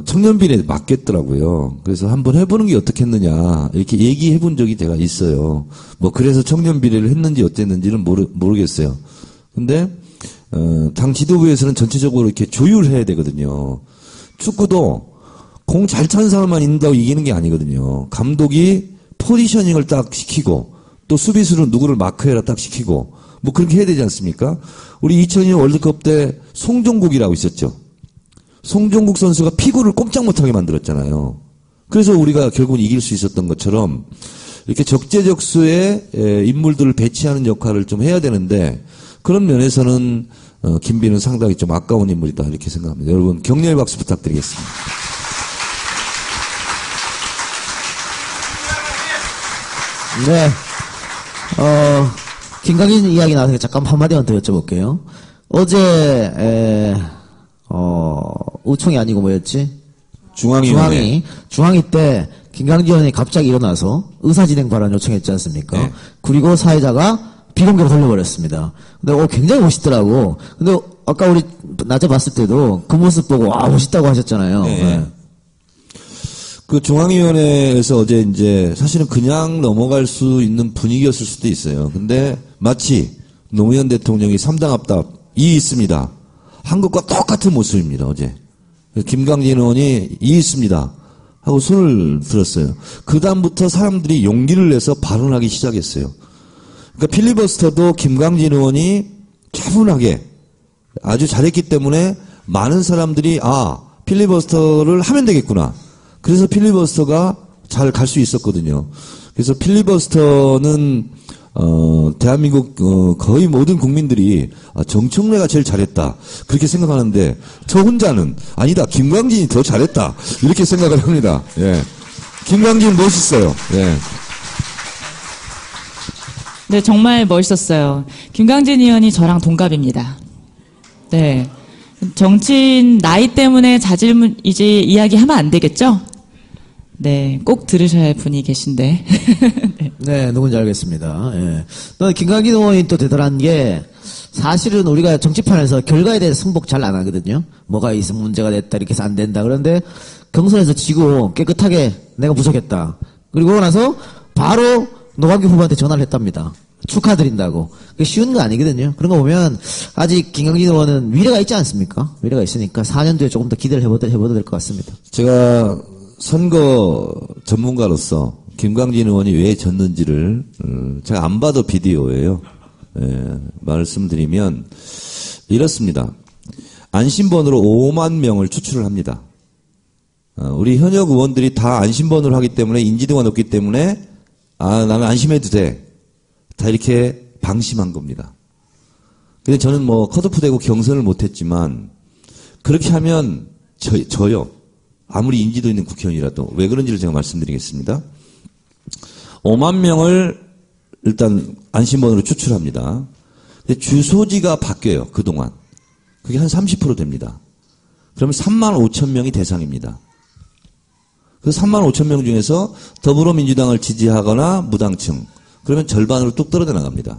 청년비례에 맞겠더라고요. 그래서 한번 해보는 게 어떻겠느냐, 이렇게 얘기해 본 적이 제가 있어요. 그래서 청년비례를 했는지 어땠는지는 모르겠어요. 근데, 당 지도부에서는 전체적으로 이렇게 조율해야 되거든요. 축구도 공 잘 차는 사람만 있는다고 이기는 게 아니거든요. 감독이 포지셔닝을 딱 시키고 또 수비수는 누구를 마크해라 딱 시키고 그렇게 해야 되지 않습니까? 우리 2002년 월드컵 때 송종국이라고 있었죠. 송종국 선수가 피구를 꼼짝 못하게 만들었잖아요. 그래서 우리가 결국은 이길 수 있었던 것처럼 이렇게 적재적소에 인물들을 배치하는 역할을 좀 해야 되는데 그런 면에서는 김빈은 상당히 좀 아까운 인물이다 이렇게 생각합니다. 여러분 격려의 박수 부탁드리겠습니다. 네. 김광진 이야기 나와서 잠깐 한마디만 더 여쭤볼게요. 어제 우총이 아니고 뭐였지? 중앙위원회. 중앙위 때 김강진 의원이 갑자기 일어나서 의사진행 발언 요청했지 않습니까? 네. 그리고 사회자가 비공개로 돌려버렸습니다. 근데 굉장히 멋있더라고. 근데 아까 우리 낮에 봤을 때도 그 모습 보고 와 멋있다고 하셨잖아요. 네. 네. 그 중앙위원회에서 어제 이제 사실은 그냥 넘어갈 수 있는 분위기였을 수도 있어요. 근데 마치 노무현 대통령이 3당 합답이 있습니다. 한 것과 똑같은 모습입니다, 어제. 김강진 의원이 이 있습니다 하고 손을 들었어요. 그 다음부터 사람들이 용기를 내서 발언하기 시작했어요. 그러니까 필리버스터도 김강진 의원이 차분하게 아주 잘했기 때문에 많은 사람들이 필리버스터를 하면 되겠구나. 그래서 필리버스터가 잘 갈 수 있었거든요. 그래서 필리버스터는 대한민국 거의 모든 국민들이 정청래가 제일 잘했다 그렇게 생각하는데 저 혼자는 아니다 김광진이 더 잘했다 이렇게 생각을 합니다. 예. 김광진 멋있어요. 예. 네, 정말 멋있었어요. 김광진 의원이 저랑 동갑입니다. 네. 정치인 나이 때문에 자질문 이제 이야기하면 안 되겠죠? 네, 꼭 들으셔야 할 분이 계신데. 네. 네, 누군지 알겠습니다. 예. 또 김강진 의원이 또 대단한 게 사실은 우리가 정치판에서 결과에 대해서 승복 잘 안 하거든요. 뭐가 있으면 문제가 됐다 이렇게 해서 안 된다. 그런데 경선에서 지고 깨끗하게 내가 부족했다. 그리고 나서 바로 노광규 후보한테 전화를 했답니다. 축하드린다고. 그게 쉬운 거 아니거든요. 그런 거 보면 아직 김강진 의원은 미래가 있지 않습니까? 미래가 있으니까 4년 뒤에 조금 더 기대를 해봐도 될 것 같습니다. 제가 선거 전문가로서 김광진 의원이 왜 졌는지를 제가 안 봐도 비디오예요. 예, 말씀드리면 이렇습니다. 안심번호로 5만 명을 추출을 합니다. 우리 현역 의원들이 다 안심번호를 하기 때문에 인지도가 높기 때문에 나는 안심해도 돼. 다 이렇게 방심한 겁니다. 근데 저는 뭐 컷오프 되고 경선을 못했지만 그렇게 하면 저요. 아무리 인지도 있는 국회의원이라도 왜 그런지를 제가 말씀드리겠습니다. 5만 명을 일단 안심번호로 추출합니다. 근데 주소지가 바뀌어요. 그동안. 그게 한 30% 됩니다. 그러면 3만 5천 명이 대상입니다. 그 3만 5천 명 중에서 더불어민주당을 지지하거나 무당층 그러면 절반으로 뚝 떨어져 나갑니다.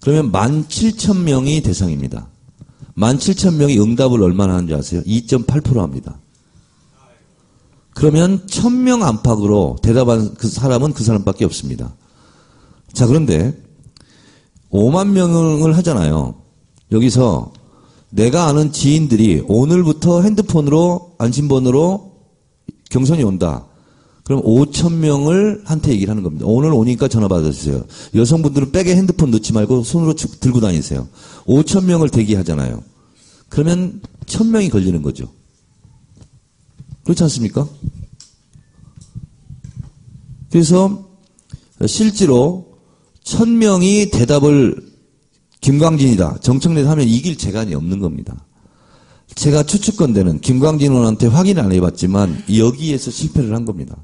그러면 17,000명이 대상입니다. 17,000명이 응답을 얼마나 하는지 아세요? 2.8% 합니다. 그러면 1,000명 안팎으로 대답한 그 사람은 그 사람밖에 없습니다. 자, 그런데 5만 명을 하잖아요. 여기서 내가 아는 지인들이 오늘부터 핸드폰으로 안심번호로 경선이 온다. 그럼 5,000명을 한테 얘기를 하는 겁니다. 오늘 오니까 전화 받아주세요. 여성분들은 백에 핸드폰 넣지 말고 손으로 들고 다니세요. 5,000명을 대기하잖아요. 그러면 1,000명이 걸리는 거죠. 그렇지 않습니까? 그래서 실제로 1,000명이 대답을 김광진이다, 정청래다 하면 이길 재간이 없는 겁니다. 제가 추측건대는 김광진 의원한테 확인을 안 해봤지만 여기에서 실패를 한 겁니다.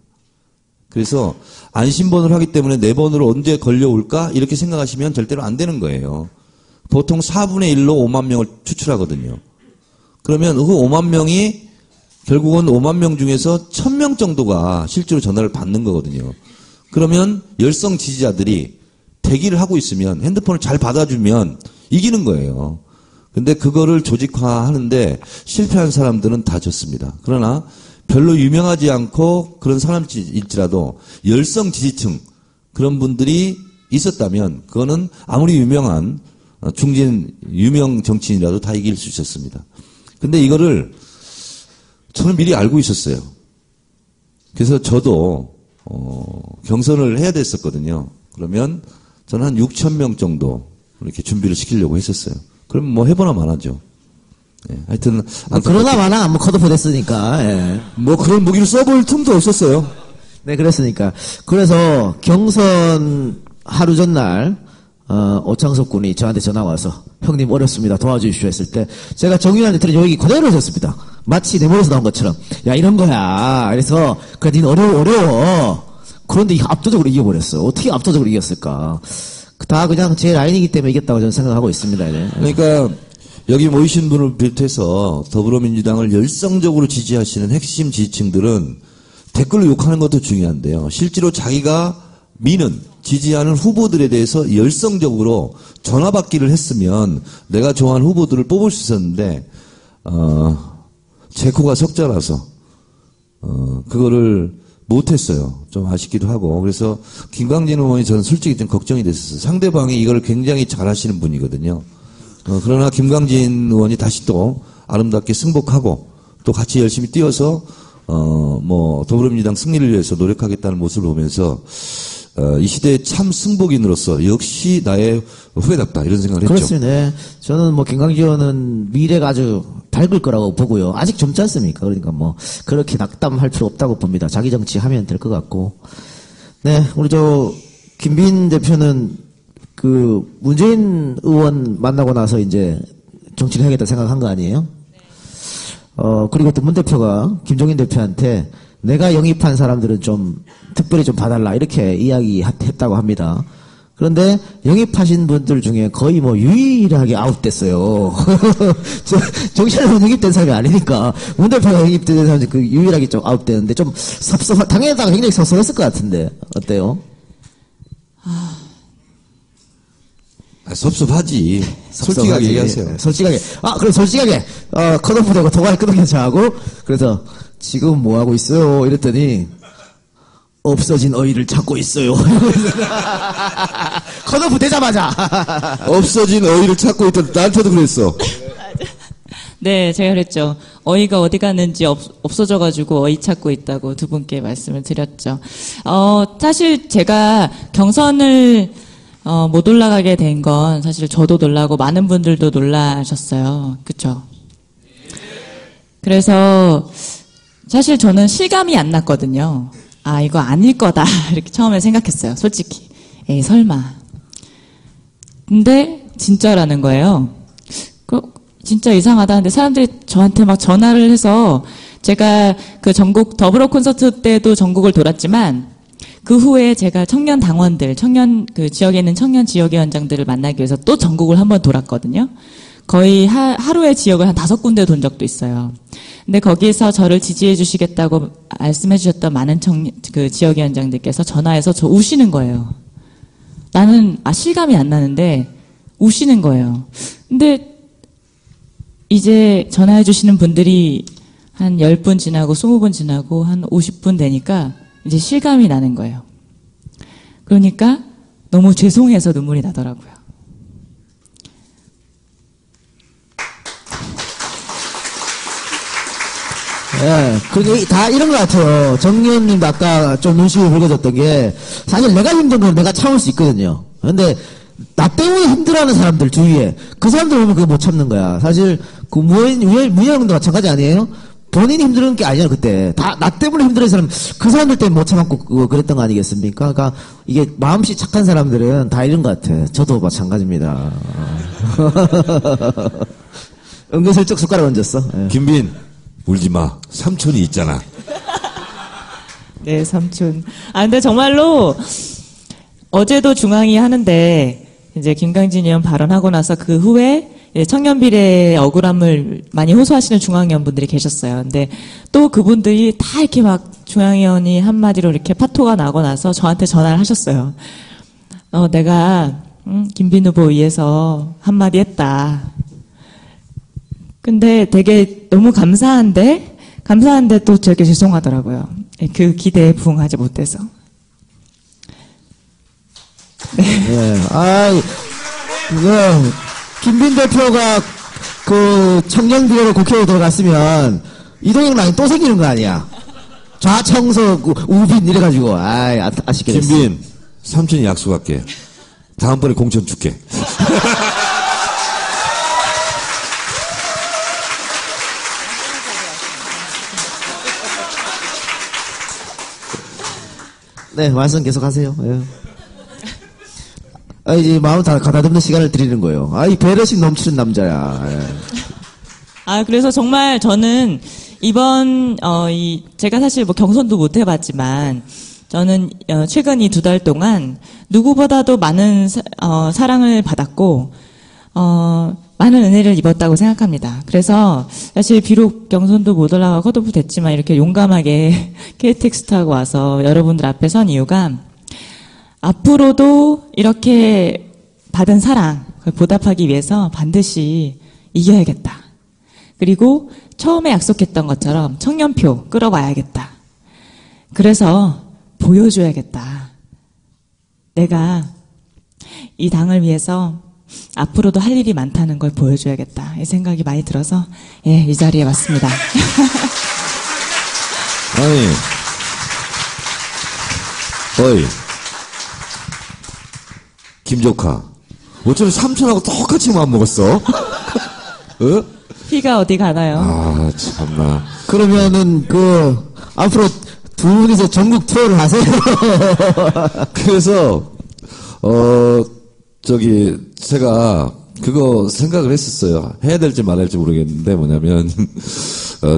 그래서 안심번호를 하기 때문에 내 번호로 언제 걸려올까? 이렇게 생각하시면 절대로 안 되는 거예요. 보통 4분의 1로 5만 명을 추출하거든요. 그러면 그 5만 명이 결국은 5만 명 중에서 1,000명 정도가 실제로 전화를 받는 거거든요. 그러면 열성 지지자들이 대기를 하고 있으면 핸드폰을 잘 받아주면 이기는 거예요. 근데 그거를 조직화하는데 실패한 사람들은 다 졌습니다. 그러나 별로 유명하지 않고 그런 사람일지라도 열성 지지층 그런 분들이 있었다면 그거는 아무리 유명한 중진 유명 정치인이라도 다 이길 수 있었습니다. 근데 이거를 저는 미리 알고 있었어요. 그래서 저도 경선을 해야 됐었거든요. 그러면 저는 한 6,000명 정도 이렇게 준비를 시키려고 했었어요. 그럼 뭐 해보나 마나죠. 예, 하여튼 그러나 마나 뭐 컷오프 됐으니까. 예. 뭐 그런 무기를 써볼 틈도 없었어요. 네, 그랬으니까. 그래서 경선 하루 전날 오창석 군이 저한테 전화 와서 형님 어렵습니다. 도와주십시오 했을 때 제가 정유한테 들은 여기 그대로 졌습니다. 마치 내 머리에서 나온 것처럼 야 이런 거야. 그래서 그래 니는 어려워. 그런데 압도적으로 이겨버렸어. 어떻게 압도적으로 이겼을까. 다 그냥 제 라인이기 때문에 이겼다고 저는 생각하고 있습니다. 이제. 그러니까 여기 모이신 분을 비롯해서 더불어민주당을 열성적으로 지지하시는 핵심 지지층들은 댓글로 욕하는 것도 중요한데요. 실제로 자기가 지지하는 후보들에 대해서 열성적으로 전화받기를 했으면 내가 좋아하는 후보들을 뽑을 수 있었는데, 제 코가 석자라서, 그거를 못했어요. 좀 아쉽기도 하고. 그래서 김광진 의원이 저는 솔직히 좀 걱정이 됐었어요. 상대방이 이걸 굉장히 잘하시는 분이거든요. 그러나 김광진 의원이 다시 또 아름답게 승복하고 또 같이 열심히 뛰어서 더불어민주당 승리를 위해서 노력하겠다는 모습을 보면서 이 시대의 참 승복인으로서 역시 나의 후배답다 이런 생각을 했죠. 그렇습니다. 네. 저는 김광진 의원은 미래가 아주 밝을 거라고 보고요. 아직 젊지 않습니까? 그러니까 그렇게 낙담할 필요 없다고 봅니다. 자기 정치 하면 될 것 같고. 네, 우리 김빈 대표는 문재인 의원 만나고 나서 이제 정치를 해야겠다 생각한 거 아니에요? 그리고 또 문 대표가 김종인 대표한테 내가 영입한 사람들은 좀 특별히 좀 봐달라 이렇게 이야기했다고 합니다. 그런데 영입하신 분들 중에 거의 유일하게 아웃됐어요. 정치인은 영입된 사람이 아니니까 문 대표가 영입된 사람이 유일하게 좀 아웃되는데 좀 당연히 굉장히 섭섭했을 것 같은데 어때요? 섭섭하지. 솔직하게 얘기하세요. 솔직하게. 그럼 솔직하게, 컷오프 되고 도가니 끊어서 하고, 그래서, 지금 뭐 하고 있어요? 이랬더니, 없어진 어이를 찾고 있어요. 컷오프 되자마자. 없어진 어이를 찾고 있던 나한테도 그랬어. 네, 제가 그랬죠. 어이가 어디 갔는지 없어져가지고 어이 찾고 있다고 두 분께 말씀을 드렸죠. 사실 제가 경선을 못 올라가게 된 건 사실 저도 놀라고 많은 분들도 놀라셨어요. 그쵸? 그래서 사실 저는 실감이 안 났거든요. 이거 아닐 거다. 이렇게 처음에 생각했어요. 솔직히. 에이, 설마. 근데 진짜라는 거예요. 진짜 이상하다. 근데 사람들이 저한테 막 전화를 해서 제가 전국 더불어 콘서트 때도 전국을 돌았지만 그 후에 제가 청년 당원들, 지역에 있는 청년 지역위원장들을 만나기 위해서 또 전국을 한번 돌았거든요. 거의 하루에 지역을 한 5군데 돈 적도 있어요. 근데 거기서 저를 지지해 주시겠다고 말씀해 주셨던 많은 지역위원장들께서 전화해서 저 우시는 거예요. 나는, 실감이 안 나는데 우시는 거예요. 근데 이제 전화해 주시는 분들이 한 10분 지나고 20분 지나고 한 50분 되니까 이제 실감이 나는 거예요. 그러니까 너무 죄송해서 눈물이 나더라고요. 예, 그리고 다 이런 것 같아요. 정의원님도 아까 좀 눈시울 붉어졌던 게, 사실 내가 힘든 건 내가 참을 수 있거든요. 근데, 나 때문에 힘들어하는 사람들 주위에, 그 사람들 보면 그거 못 참는 거야. 사실, 문희영도 마찬가지 아니에요? 본인이 힘든 게 아니야, 그때. 나 때문에 힘들어하는 사람, 그 사람들 때문에 못 참았고, 그랬던 거 아니겠습니까? 그러니까, 이게 마음씨 착한 사람들은 다 이런 것 같아. 저도 마찬가지입니다. 은근슬쩍 숟가락 얹었어. 예. 김빈, 울지 마. 삼촌이 있잖아. 네, 삼촌. 근데 정말로, 어제도 중앙위 하는데, 이제 김광진 의원 발언하고 나서 그 후에, 청년 비례의 억울함을 많이 호소하시는 중앙위원분들이 계셨어요. 근데 또 그분들이 다 이렇게 막 중앙위원이 한마디로 이렇게 파토가 나고 나서 저한테 전화를 하셨어요. 내가 김빈 후보 위해서 한마디 했다. 근데 되게 너무 감사한데 또 되게 죄송하더라고요. 그 기대에 부응하지 못해서. 네. 김빈 대표가 청년 비례로 국회에 들어갔으면 이동형 라인 또 생기는 거 아니야? 좌청석 우빈 이래가지고 아쉽게 됐어. 김빈, 삼촌이 약속할게. 다음번에 공천 줄게. 네, 말씀 계속 하세요. 예. 이제 마음 다 가다듬는 시간을 드리는 거예요. 이 배려심 넘치는 남자야. 예. 그래서 정말 저는 이번, 제가 사실 경선도 못 해봤지만, 저는 최근 이 2달 동안 누구보다도 많은 사랑을 받았고, 많은 은혜를 입었다고 생각합니다. 그래서 사실 비록 경선도 못 올라가고 컷오프 됐지만 이렇게 용감하게 KTX타고 와서 여러분들 앞에 선 이유가 앞으로도 이렇게 받은 사랑 보답하기 위해서 반드시 이겨야겠다. 그리고 처음에 약속했던 것처럼 청년표 끌어와야겠다. 그래서 보여줘야겠다. 내가 이 당을 위해서 앞으로도 할 일이 많다는 걸 보여줘야겠다. 이 생각이 많이 들어서 이 자리에 왔습니다. 아니, 어이, 김조카, 어쩌면 삼촌하고 똑같이 마음 먹었어? 어? 피가 어디 가나요? 아, 참나. 그러면은 앞으로 두 분이서 전국 투어를 하세요. 그래서 제가 그거 생각을 했었어요. 해야 될지 말아야 할지 모르겠는데 뭐냐면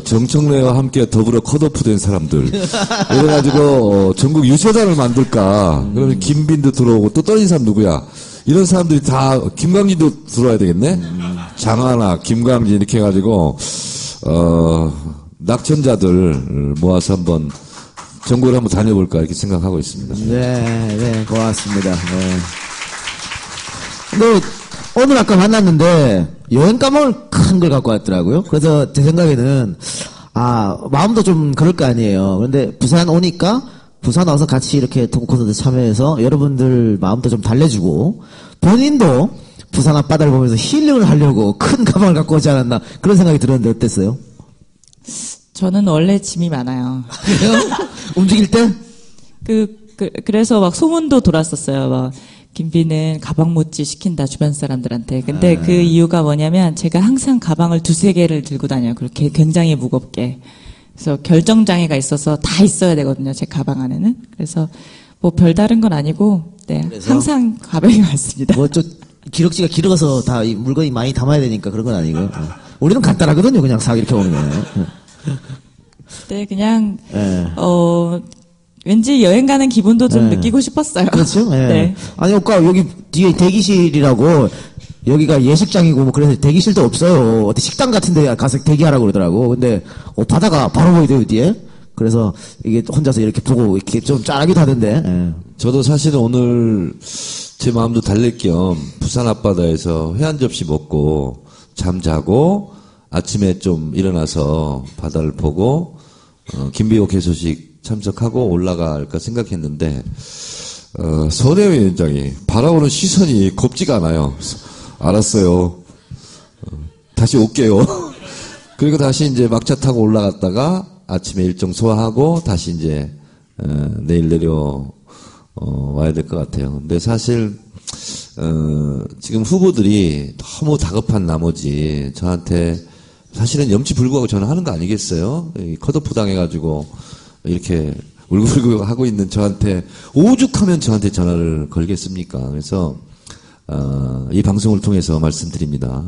정청래와 함께 더불어 컷오프된 사람들 이래가지고 전국 유세단을 만들까. 그러면 김빈도 들어오고 또 떨어진 사람 누구야? 이런 사람들이 다 김광진도 들어와야 되겠네. 장하나, 김광진 이렇게 해가지고 낙천자들 모아서 한번 전국을 한번 다녀볼까 이렇게 생각하고 있습니다. 네, 고맙습니다. 네. 근데 오늘 아까 만났는데 여행 가방을 큰 걸 갖고 왔더라고요. 그래서 제 생각에는 마음도 좀 그럴 거 아니에요. 그런데 부산 오니까 부산 와서 같이 이렇게 토크 콘서트 참여해서 여러분들 마음도 좀 달래주고 본인도 부산 앞바다를 보면서 힐링을 하려고 큰 가방을 갖고 오지 않았나 그런 생각이 들었는데 어땠어요? 저는 원래 짐이 많아요. 움직일 때? 그래서 막 소문도 돌았었어요. 막 김비는 가방 못지 시킨다 주변 사람들한테. 근데 그 이유가 뭐냐면 제가 항상 가방을 2-3개를 들고 다녀요. 그렇게 굉장히 무겁게. 그래서 결정장애가 있어서 다 있어야 되거든요. 제 가방 안에는. 그래서 뭐 별다른 건 아니고 네, 항상 가방이 많습니다. 뭐 기럭지가 길어서 다 이 물건이 많이 담아야 되니까 그런 건 아니고. 우리는 간단하거든요. 그냥 싹 이렇게 오는 거예요. 네, 그냥 왠지 여행 가는 기분도 좀 느끼고 싶었어요. 그렇죠. 예. 네. 아니 아까 여기 뒤에 대기실이라고 여기가 예식장이고 뭐 그래서 대기실도 없어요. 어디 식당 같은 데 가서 대기하라고 그러더라고. 근데 바다가 바로 보이대요 뒤에. 그래서 이게 혼자서 이렇게 보고 이렇게 좀 짠하기도 하던데. 예. 저도 사실은 오늘 제 마음도 달랠 겸 부산 앞바다에서 회 한 접시 먹고 잠자고 아침에 좀 일어나서 바다를 보고 김비호 개소식 참석하고 올라갈까 생각했는데 선혜위원장이 바라보는 시선이 곱지가 않아요. 알았어요. 다시 올게요. 그리고 다시 이제 막차 타고 올라갔다가 아침에 일정 소화하고 다시 이제 내일 와야 될 것 같아요. 근데 사실 지금 후보들이 너무 다급한 나머지 저한테 사실은 염치불구하고 전화하는 거 아니겠어요? 컷오프 당해가지고 이렇게 울고불고 하고 있는 저한테 오죽하면 저한테 전화를 걸겠습니까? 그래서 이 방송을 통해서 말씀드립니다.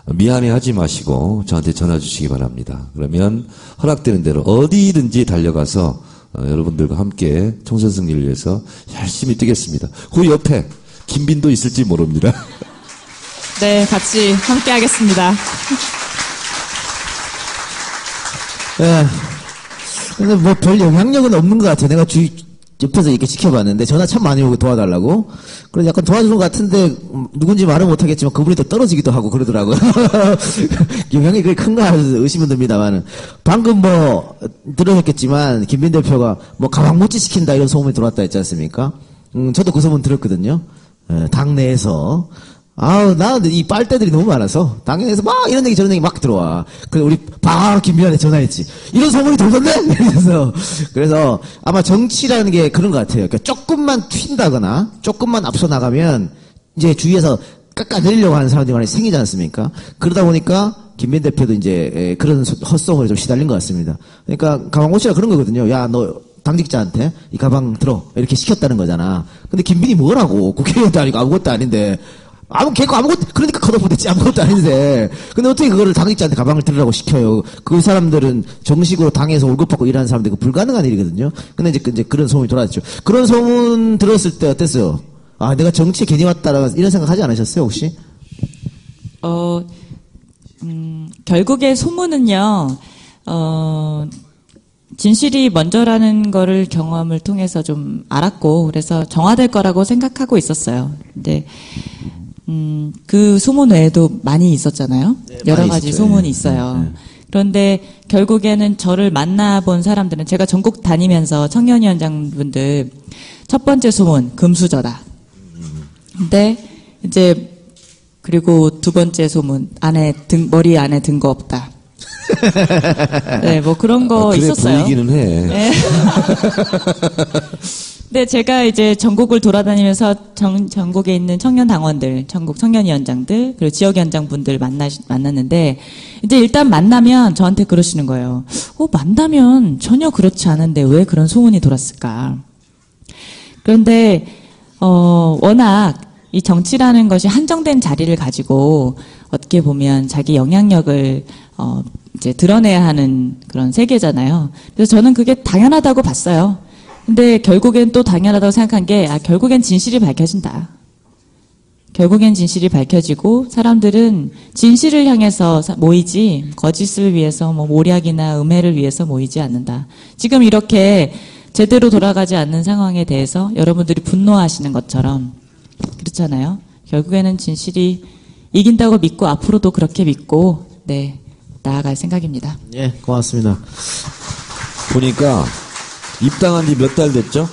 미안해하지 마시고 저한테 전화 주시기 바랍니다. 그러면 허락되는 대로 어디든지 달려가서 여러분들과 함께 총선 승리를 위해서 열심히 뛰겠습니다. 그 옆에 김빈도 있을지 모릅니다. 네, 같이 함께 하겠습니다. 예. 근데 뭐 별 영향력은 없는 것 같아요. 내가 옆에서 이렇게 지켜봤는데 전화 참 많이 오고 도와달라고. 그래서 약간 도와주는 것 같은데 누군지 말은 못하겠지만 그분이 또 떨어지기도 하고 그러더라고요. 영향이 그렇게 큰가 의심은 듭니다만은 방금 뭐 들으셨겠지만 김빈 대표가 뭐 가방 못지 시킨다 이런 소문이 들어왔다 했지 않습니까? 저도 그 소문 들었거든요. 당내에서. 나 이 빨대들이 너무 많아서 당연해서 막 이런 얘기 저런 얘기 막 들어와. 그래서 우리 바로 김비환에 전화했지. 이런 소문이 돌던데? 그래서 아마 정치라는 게 그런 것 같아요. 그러니까 조금만 튄다거나 조금만 앞서 나가면 이제 주위에서 깎아내리려고 하는 사람들이 많이 생기지 않습니까? 그러다 보니까 김빈 대표도 이제 그런 헛소문에 좀 시달린 것 같습니다. 그러니까 가방고치가 그런 거거든요. 야, 너 당직자한테 이 가방 들어 이렇게 시켰다는 거잖아. 근데 김빈이 뭐라고? 국회의원도 아니고 아무것도 아닌데 그러니까 컷오프 됐지 아무것도 아닌데. 근데 어떻게 그거를 당직자한테 가방을 들으라고 시켜요? 그 사람들은 정식으로 당에서 월급 받고 일하는 사람들 그 불가능한 일이거든요. 근데 이제 그런 소문이 돌아왔죠. 그런 소문 들었을 때 어땠어요? 내가 정치에 괜히 왔다라고 이런 생각 하지 않으셨어요, 혹시? 결국에 소문은요, 진실이 먼저라는 거를 경험을 통해서 좀 알았고, 그래서 정화될 거라고 생각하고 있었어요. 근데, 그 소문 외에도 많이 있었잖아요. 여러 많이 가지 있었죠. 소문이 예. 있어요. 그런데 결국에는 저를 만나본 사람들은 제가 전국 다니면서 청년위원장분들 첫 번째 소문, 금수저다. 근데 이제 그리고 두 번째 소문, 머리 안에 든 거 없다. 네, 뭐 그런 거 그래 있었어요. 보이기는 해. 네. 네, 제가 이제 전국을 돌아다니면서 전국에 있는 청년 당원들, 전국 청년위원장들, 그리고 지역위원장분들 만났는데, 이제 일단 만나면 저한테 그러시는 거예요. 만나면 전혀 그렇지 않은데 왜 그런 소문이 돌았을까? 그런데, 워낙 이 정치라는 것이 한정된 자리를 가지고 어떻게 보면 자기 영향력을, 이제 드러내야 하는 그런 세계잖아요. 그래서 저는 그게 당연하다고 봤어요. 근데 결국엔 또 당연하다고 생각한 게, 결국엔 진실이 밝혀진다. 결국엔 진실이 밝혀지고, 사람들은 진실을 향해서 모이지, 거짓을 위해서, 모략이나 음해를 위해서 모이지 않는다. 지금 이렇게 제대로 돌아가지 않는 상황에 대해서 여러분들이 분노하시는 것처럼, 그렇잖아요. 결국에는 진실이 이긴다고 믿고, 앞으로도 그렇게 믿고, 네, 나아갈 생각입니다. 예, 고맙습니다. 보니까 입당한 지 몇 달 됐죠?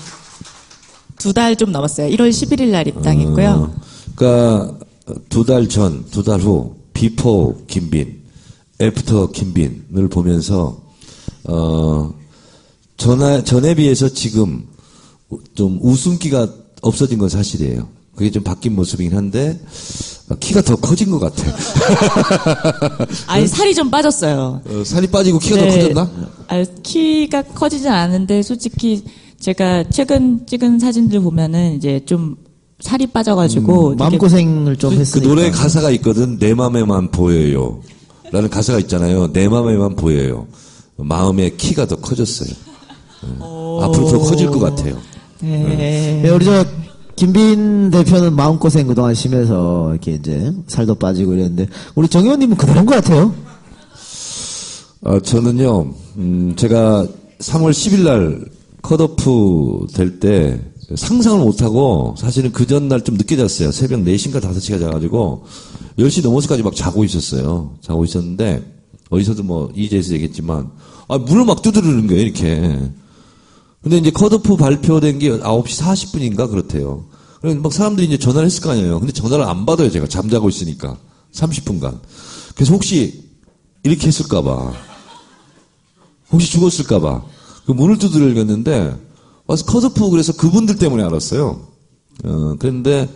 2달 좀 넘었어요. 1월 11일 날 입당했고요. 그러니까 2달 전, 2달 후, 비포 김빈, 애프터 김빈을 보면서 전에 비해서 지금 좀 웃음기가 없어진 건 사실이에요. 그게 좀 바뀐 모습이긴 한데 키가 더 커진 것 같아. 아니, 살이 좀 빠졌어요. 살이 빠지고 키가 더 네. 커졌나? 키가 커지진 않은데 솔직히 제가 최근 찍은 사진들 보면은 이제 좀 살이 빠져가지고 이렇게 마음고생을 좀 그 했으니까. 노래 가사가 있거든. 내 맘에만 보여요. 라는 가사가 있잖아요. 내 맘에만 보여요. 마음의 키가 더 커졌어요. 앞으로 더 커질 것 같아요. 네. 네, 우리 김빈 대표는 마음고생 그동안 심해서 이렇게 이제 살도 빠지고 이랬는데, 우리 정 의원님은 그대로인 것 같아요. 저는요, 제가 3월 10일 날 컷오프 될 때 상상을 못하고 사실은 그 전날 좀 늦게 잤어요. 새벽 4시인가 5시가 자가지고 10시 넘어서까지 막 자고 있었어요. 자고 있었는데 어디서도 뭐 이제에서 얘기했지만 문을 막 두드리는 거예요. 이렇게. 근데 이제 컷오프 발표된 게 9시 40분인가 그렇대요. 그래서 막 사람들이 이제 전화를 했을 거 아니에요. 근데 전화를 안 받아요. 제가 잠자고 있으니까 30분간. 그래서 혹시 이렇게 했을까봐, 혹시 죽었을까봐 그 문을 두드렸는데 와서 컷오프 그래서 그분들 때문에 알았어요. 그런데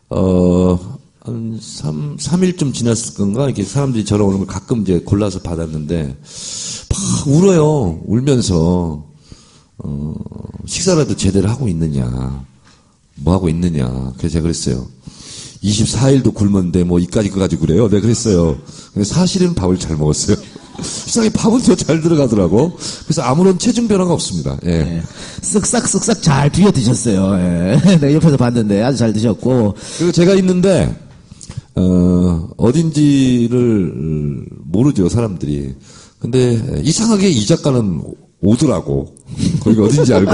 한 3일쯤 지났을 건가 이렇게 사람들이 저랑 오는 걸 가끔 이제 골라서 받았는데 막 울어요. 울면서 식사라도 제대로 하고 있느냐, 뭐 하고 있느냐. 그래서 제가 그랬어요. 24일도 굶었는데 뭐 이까지 거 가지고 그래요. 내가 그랬어요. 근데 사실은 밥을 잘 먹었어요. 이상하게 밥은 더 잘 들어가더라고. 그래서 아무런 체중 변화가 없습니다. 예. 네. 쓱싹 잘 비벼 드셨어요. 예. 네, 옆에서 봤는데 아주 잘 드셨고. 그리고 제가 있는데 어딘지를 모르죠, 사람들이. 근데 이상하게 이 작가는 오더라고. 거기가 어딘지 알고.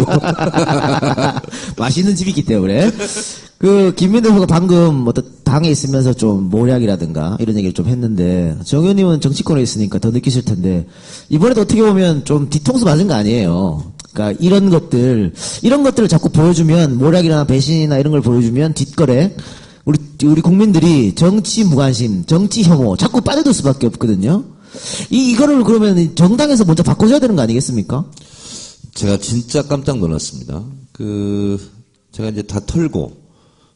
맛있는 집이기 때문에. 김민 대표가 방금 어떤 당에 있으면서 좀 모략이라든가 이런 얘기를 좀 했는데, 정 의원님은 정치권에 있으니까 더 느끼실 텐데, 이번에도 어떻게 보면 좀 뒤통수 맞은 거 아니에요. 그러니까 이런 것들을 자꾸 보여주면, 모략이나 배신이나 이런 걸 보여주면 뒷거래, 우리 국민들이 정치 무관심, 정치 혐오 자꾸 빠져들 수밖에 없거든요. 이거를 그러면 정당에서 먼저 바꿔줘야 되는 거 아니겠습니까? 제가 진짜 깜짝 놀랐습니다. 제가 이제 다 털고,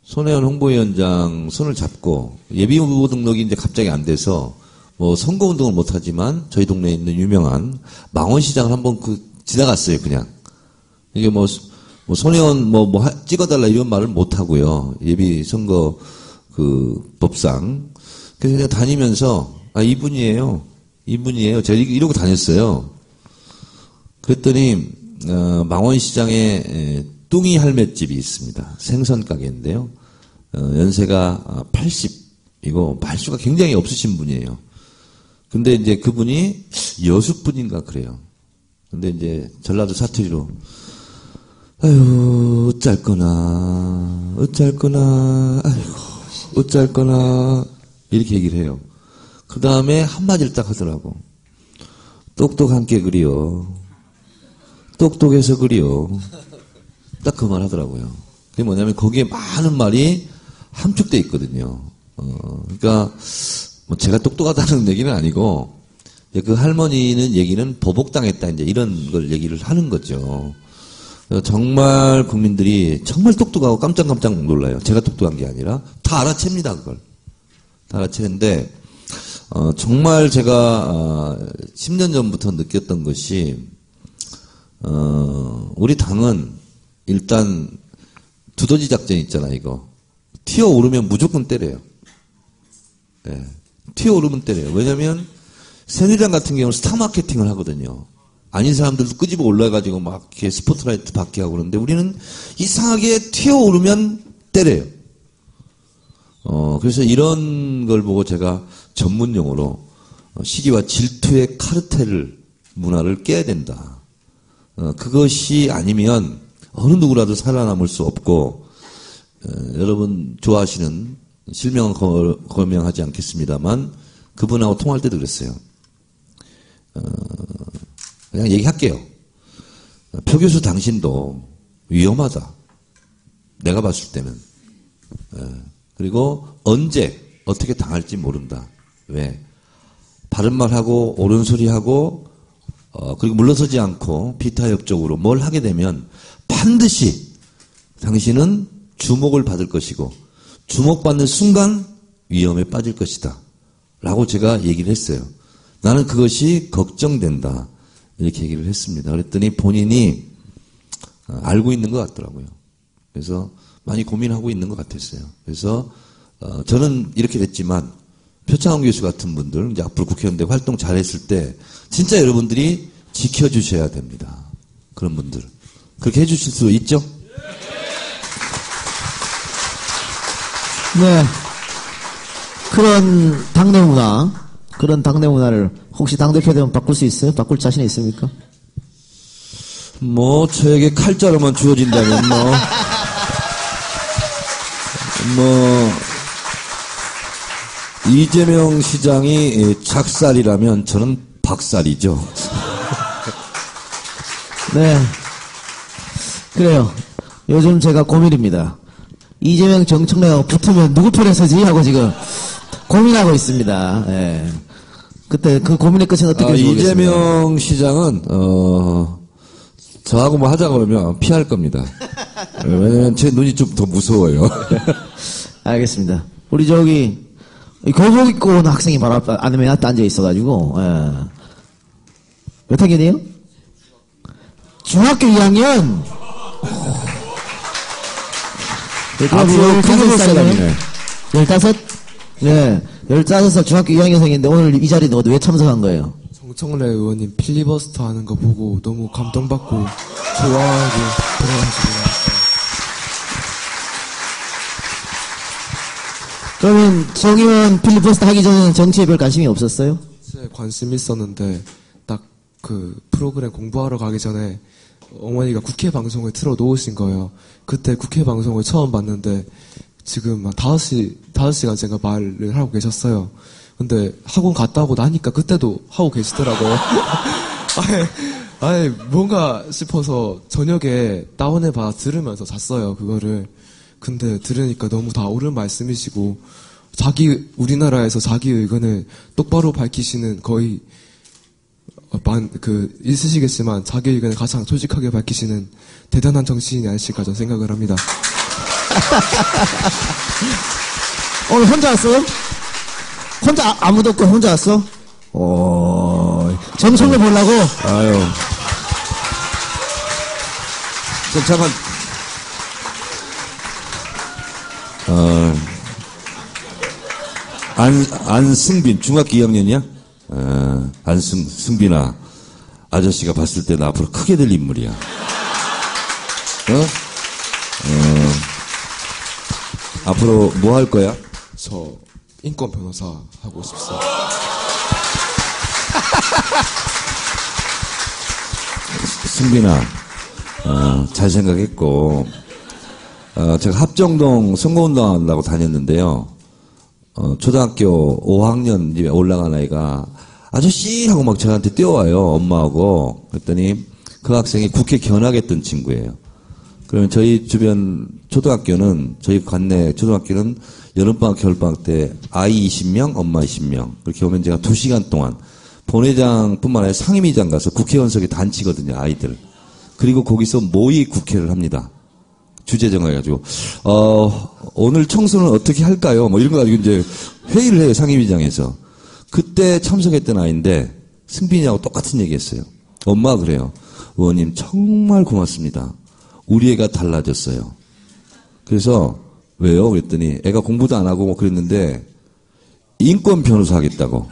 손혜원 홍보위원장 손을 잡고, 예비후보 등록이 이제 갑자기 안 돼서, 뭐 선거운동을 못하지만, 저희 동네에 있는 유명한 망원시장을 한번 지나갔어요, 그냥. 이게 손혜원 찍어달라 이런 말을 못하고요. 예비선거 법상. 그래서 그냥 다니면서, 이분이에요. 제가 이러고 다녔어요. 그랬더니, 망원시장에 뚱이 할매집이 있습니다. 생선 가게인데요. 연세가 80이고 말수가 굉장히 없으신 분이에요. 근데 이제 그분이 여수분인가 그래요. 근데 이제 전라도 사투리로 아유 어쩔거나 아이고 어쩔거나 이렇게 얘기를 해요. 그 다음에 한마디를 딱 하더라고. 똑똑한 게 그리요. 똑똑해서 그리요. 딱 그 말 하더라고요. 그게 뭐냐면 거기에 많은 말이 함축돼 있거든요. 그러니까 뭐 제가 똑똑하다는 얘기는 아니고 그 할머니는 얘기는 보복당했다 이제 이런 걸 얘기를 하는 거죠. 정말 국민들이 정말 똑똑하고 깜짝깜짝 놀라요. 제가 똑똑한 게 아니라 다 알아챕니다 그걸. 다 알아채는데 정말 제가 10년 전부터 느꼈던 것이 우리 당은 일단 두더지 작전 있잖아 이거. 튀어오르면 무조건 때려요. 네. 튀어오르면 때려요. 왜냐면 새누리당 같은 경우는 스타 마케팅을 하거든요. 아닌 사람들도 끄집어 올라가지고 막 이렇게 스포트라이트 받게 하고 그러는데 우리는 이상하게 튀어오르면 때려요. 그래서 이런 걸 보고 제가 전문 용어로 시기와 질투의 카르텔 문화를 깨야 된다. 그것이 아니면 어느 누구라도 살아남을 수 없고 여러분 좋아하시는 실명은 거명하지 않겠습니다만 그분하고 통화할 때도 그랬어요. 그냥 얘기할게요. 표 교수 당신도 위험하다. 내가 봤을 때는. 그리고 언제 어떻게 당할지 모른다. 왜? 바른 말하고 옳은 소리하고 그리고 물러서지 않고 비타협적으로 뭘 하게 되면 반드시 당신은 주목을 받을 것이고 주목받는 순간 위험에 빠질 것이다. 라고 제가 얘기를 했어요. 나는 그것이 걱정된다. 이렇게 얘기를 했습니다. 그랬더니 본인이 알고 있는 것 같더라고요. 그래서 많이 고민하고 있는 것 같았어요. 그래서 저는 이렇게 됐지만 표창원 교수 같은 분들 이제 앞으로 국회의원대 활동 잘했을 때 진짜 여러분들이 지켜주셔야 됩니다. 그런 분들 그렇게 해주실 수 있죠? 네. 그런 당내 문화를 혹시 당대표 되면 바꿀 수 있어요? 바꿀 자신 있습니까? 뭐 저에게 칼자루만 주어진다면 이재명 시장이 작살이라면 저는 박살이죠. 네. 그래요. 요즘 제가 고민입니다. 이재명 정청래하고 붙으면 누구 편에 서지? 하고 지금 고민하고 있습니다. 예. 그때 그 고민의 끝은 어떻게 보겠습니까? 이재명 시장은 저하고 뭐 하자고 하면 피할 겁니다. 왜냐면 제 눈이 좀 더 무서워요. 알겠습니다. 우리 저기 교복 입고 온 학생이 바로 앞에 안에 앉아 있어가지고 예. 몇 학년이에요? 중학교 2학년. 앞으로 크게 볼 사람이네. 15? 네. 15살 중학교 2학년생인데 오늘 이 자리에 왜 참석한 거예요? 정청래 의원님 필리버스터 하는 거 보고 너무 감동받고 좋아하고 들어가시고. 그러면 정 의원 필리버스터 하기 전에는 정치에 별 관심이 없었어요? 관심 있었는데 딱 그 프로그램 공부하러 가기 전에 어머니가 국회 방송을 틀어 놓으신 거예요. 그때 국회 방송을 처음 봤는데 지금 한 5시간째가 말을 하고 계셨어요. 근데 학원 갔다 오고 나니까 그때도 하고 계시더라고요. 아예 뭔가 싶어서 저녁에 다운해봐 들으면서 잤어요, 그거를. 근데 들으니까 너무 다 옳은 말씀이시고, 우리나라에서 자기 의견을 똑바로 밝히시는 거의, 있으시겠지만 자기 의견을 가장 솔직하게 밝히시는 대단한 정치인이 아니실까 저는 생각을 합니다. 오늘 혼자 왔어요? 혼자 아무도 없고 혼자 왔어? 정청래 보려고? 아유. 잠깐. 안승빈 중학교 2학년이야? 승빈아 아저씨가 봤을 때 나 앞으로 크게 될 인물이야. 앞으로 뭐 할 거야? 저 인권 변호사 하고 싶습니다. 승빈아, 잘 생각했고, 제가 합정동 선거운동 한다고 다녔는데요. 초등학교 5학년 집에 올라간 아이가 아저씨 하고 막 저한테 뛰어와요. 엄마하고. 그랬더니 그 학생이 국회 견학했던 친구예요. 그러면 저희 주변 초등학교는, 저희 관내 초등학교는 여름방학, 겨울방학 때 아이 20명, 엄마 20명. 그렇게 오면 제가 2시간 동안 본회장뿐만 아니라 상임위장 가서 국회의원석에 단치거든요, 아이들. 그리고 거기서 모의 국회를 합니다. 주제 정해가지고, 오늘 청소는 어떻게 할까요? 뭐 이런 거 가지고 이제 회의를 해요, 상임위장에서. 그때 참석했던 아이인데, 승빈이하고 똑같은 얘기 했어요. 엄마가 그래요. 의원님, 정말 고맙습니다. 우리 애가 달라졌어요. 그래서, 왜요? 그랬더니, 애가 공부도 안 하고 뭐 그랬는데, 인권 변호사 하겠다고.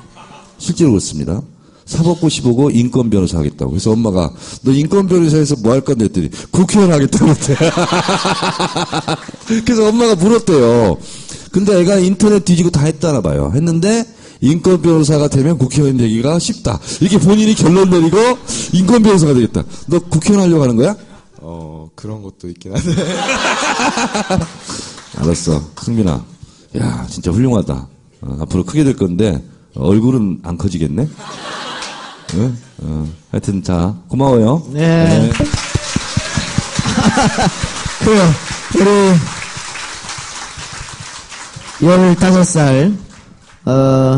실제로 그렇습니다. 사법고 15고 인권 변호사 하겠다고. 그래서 엄마가 너 인권 변호사에서 뭐 할 건데 했더니 국회의원 하겠다고 했대. 그래서 엄마가 물었대요. 근데 애가 인터넷 뒤지고 다 했다나 봐요. 했는데 인권 변호사가 되면 국회의원 되기가 쉽다. 이렇게 본인이 결론 내리고 인권 변호사가 되겠다. 너 국회의원 하려고 하는 거야? 그런 것도 있긴 한데. 알았어. 승민아. 야, 진짜 훌륭하다. 앞으로 크게 될 건데 얼굴은 안 커지겠네? 응? 하여튼, 자, 고마워요. 네. 우리 15살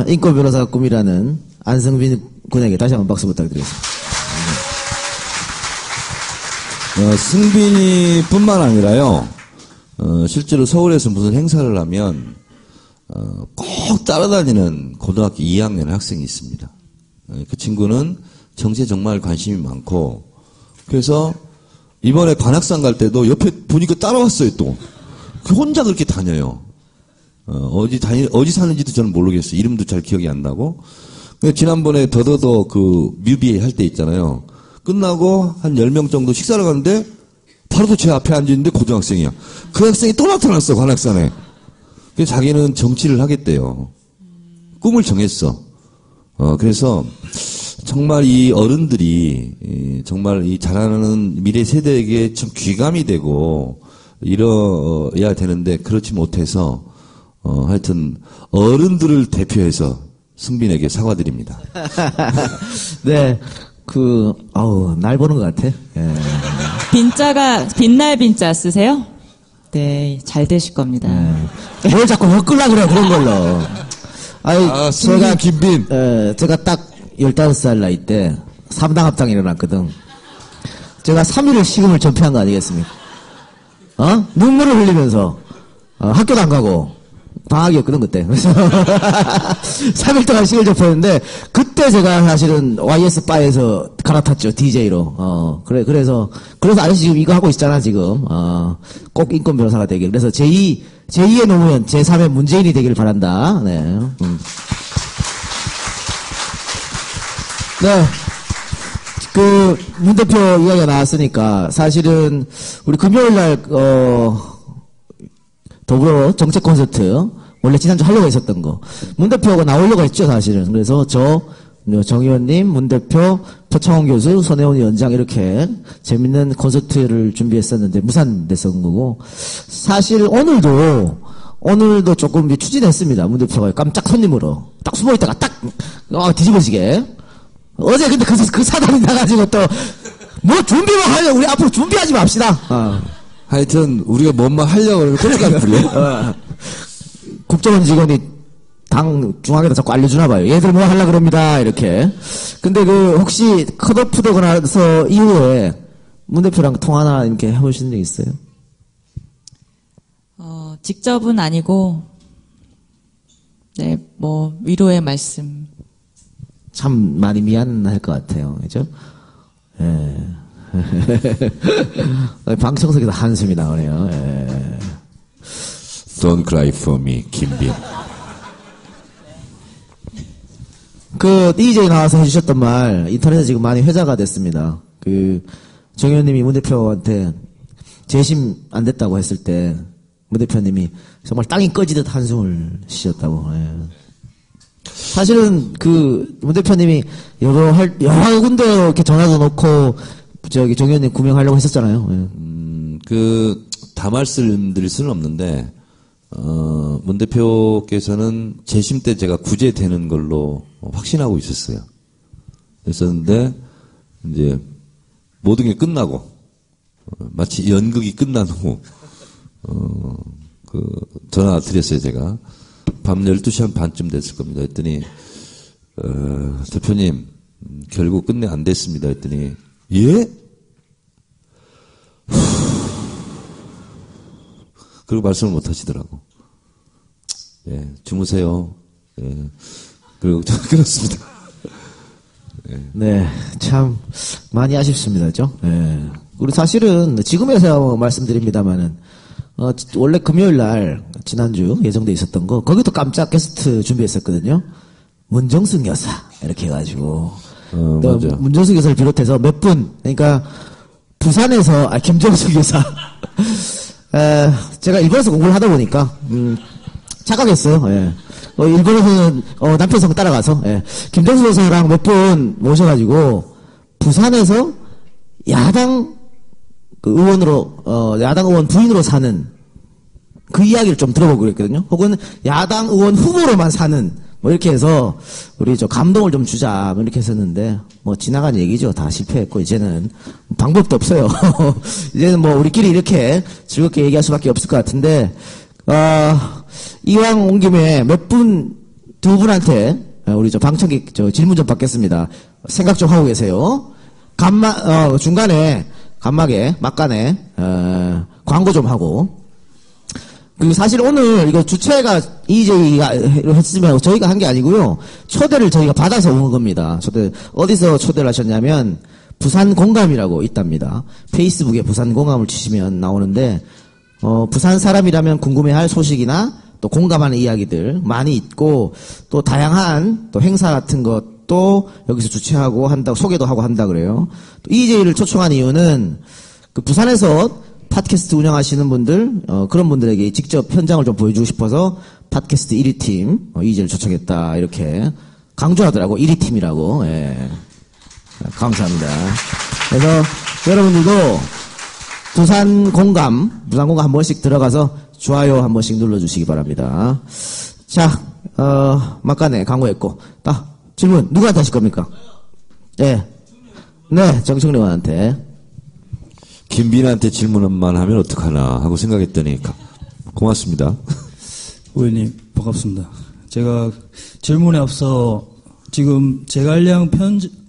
인권 변호사가 꿈이라는 안승빈 군에게 다시 한번 박수 부탁드리겠습니다. 승빈이 뿐만 아니라요, 실제로 서울에서 무슨 행사를 하면, 꼭 따라다니는 고등학교 2학년 학생이 있습니다. 그 친구는 정치에 정말 관심이 많고, 그래서 이번에 관악산 갈 때도 옆에 보니까 따라왔어요, 또. 그 혼자 그렇게 다녀요. 어디 사는지도 저는 모르겠어요. 이름도 잘 기억이 안 나고. 근데 지난번에 더더더 그 뮤비 할 때 있잖아요. 끝나고 한 10명 정도 식사를 가는데 바로 또 제 앞에 앉아있는데 고등학생이야. 그 학생이 또 나타났어, 관악산에. 그래서 자기는 정치를 하겠대요. 꿈을 정했어. 그래서 정말 이 어른들이 정말 이 자라나는 미래 세대에게 좀 귀감이 되고 이러야 되는데 그렇지 못해서 하여튼 어른들을 대표해서 승빈에게 사과드립니다. 네, 날 보는 것 같아. 예. 빈자가 빛날 빈자 쓰세요? 네, 잘 되실 겁니다. 뭘 자꾸 헛끌라 그래, 그런 걸로. 승빈, 김빈. 제가 딱 15살 나이 때 3당 합당이 일어났거든. 제가 3일을 시금을 전폐한 거 아니겠습니까? 눈물을 흘리면서 학교도 안 가고 방학이었거든 그때. 그래서 3일 동안 시금을 전폐했는데 그때 제가 사실은 YS 바에서 갈아탔죠, DJ로. 그래서 아저씨 지금 이거 하고 있잖아 지금. 꼭 인권 변호사가 되길. 그래서 제2의 노무현, 제3의 문재인이 되길 바란다. 네. 네. 문 대표 이야기가 나왔으니까, 사실은, 우리 금요일 날, 더불어 정책 콘서트, 원래 지난주 하려고 했었던 거. 문 대표가 나오려고 했죠, 사실은. 그래서 정 의원님, 문 대표, 표창원 교수, 손혜원 위원장 이렇게 재밌는 콘서트를 준비했었는데 무산됐었던 거고, 사실 오늘도 조금 추진했습니다. 문 대표가 깜짝 손님으로 딱 숨어있다가 딱 뒤집어지게. 어제 근데 그 사단이 나가지고 또 뭐 준비만 하려. 우리 앞으로 준비하지 맙시다. 하여튼 우리가 뭔만 하려고 그러면 고춧가루 뿌려. 국정원 직원이 당 중앙에다 자꾸 알려주나 봐요. 얘들 뭐 하려고 그럽니다. 이렇게. 근데 혹시 컷오프 되고 나서 이후에 문 대표랑 통화나 이렇게 해보신 적 있어요? 직접은 아니고, 네, 위로의 말씀. 참 많이 미안할 것 같아요. 그죠? 예. 방청석에서 한숨이 나오네요. 예. Don't cry for me, 김빈. DJ 나와서 해주셨던 말, 인터넷에 지금 많이 회자가 됐습니다. 정 의원님이 문 대표한테 재심 안 됐다고 했을 때, 문 대표님이 정말 땅이 꺼지듯 한숨을 쉬셨다고. 예. 사실은 문 대표님이 여러 군데 이렇게 전화도 놓고 정 의원님 구명하려고 했었잖아요. 예. 다 말씀드릴 수는 없는데, 문 대표께서는 재심 때 제가 구제되는 걸로 확신하고 있었어요. 그랬었는데, 이제, 모든 게 끝나고, 마치 연극이 끝난 후, 전화 드렸어요, 제가. 밤 12시 한 반쯤 됐을 겁니다. 했더니, 대표님, 결국 끝내 안 됐습니다. 했더니, 예? 그리고 말씀을 못 하시더라고. 예, 주무세요. 예. 그리고 끊었습니다. 예. 네, 참 많이 아쉽습니다, 그죠? 예. 우리 사실은 지금에서 말씀드립니다만은 원래 금요일 날 지난주 예정돼 있었던 거 거기도 깜짝 게스트 준비했었거든요. 문정숙 여사 이렇게 해가지고 또 맞아. 문정숙 여사를 비롯해서 몇 분, 그러니까 부산에서 김정숙 여사. 제가 일본에서 공부를 하다 보니까, 착각했어요. 예. 일본에서는, 남편 성 따라가서, 예. 김정수 여사랑 몇 분 모셔가지고, 부산에서 야당 의원으로, 야당 의원 부인으로 사는 그 이야기를 좀 들어보고 그랬거든요. 혹은 야당 의원 후보로만 사는, 뭐 이렇게 해서, 우리 감동을 좀 주자, 뭐 이렇게 했었는데, 뭐 지나간 얘기죠. 다 실패했고, 이제는 방법도 없어요. 이제는 뭐 우리끼리 이렇게 즐겁게 얘기할 수밖에 없을 것 같은데, 이왕 온 김에 두 분한테, 우리 방청객 질문 좀 받겠습니다. 생각 좀 하고 계세요. 중간에, 막간에, 광고 좀 하고, 그리고 사실 오늘 이거 주최가 EJ가 했으면 저희가 한 게 아니고요. 초대를 저희가 받아서 온 겁니다. 어디서 초대를 하셨냐면 부산 공감이라고 있답니다. 페이스북에 부산 공감을 치시면 나오는데 부산 사람이라면 궁금해할 소식이나 또 공감하는 이야기들 많이 있고 또 다양한 또 행사 같은 것도 여기서 주최하고 소개도 하고 한다 그래요. 또 EJ를 초청한 이유는 부산에서 팟캐스트 운영하시는 분들, 그런 분들에게 직접 현장을 좀 보여주고 싶어서 팟캐스트 1위 팀, EJ를 초청했다, 이렇게 강조하더라고, 1위 팀이라고, 예. 감사합니다. 그래서 여러분들도 부산 공감 한 번씩 들어가서 좋아요 한 번씩 눌러주시기 바랍니다. 자, 막간에 광고했고, 질문, 누구한테 하실 겁니까? 예. 네, 정청래 의원한테. 김빈한테 질문만 하면 어떡하나 하고 생각했더니 고맙습니다. 의원님 반갑습니다. 제가 질문에 앞서 지금 제갈량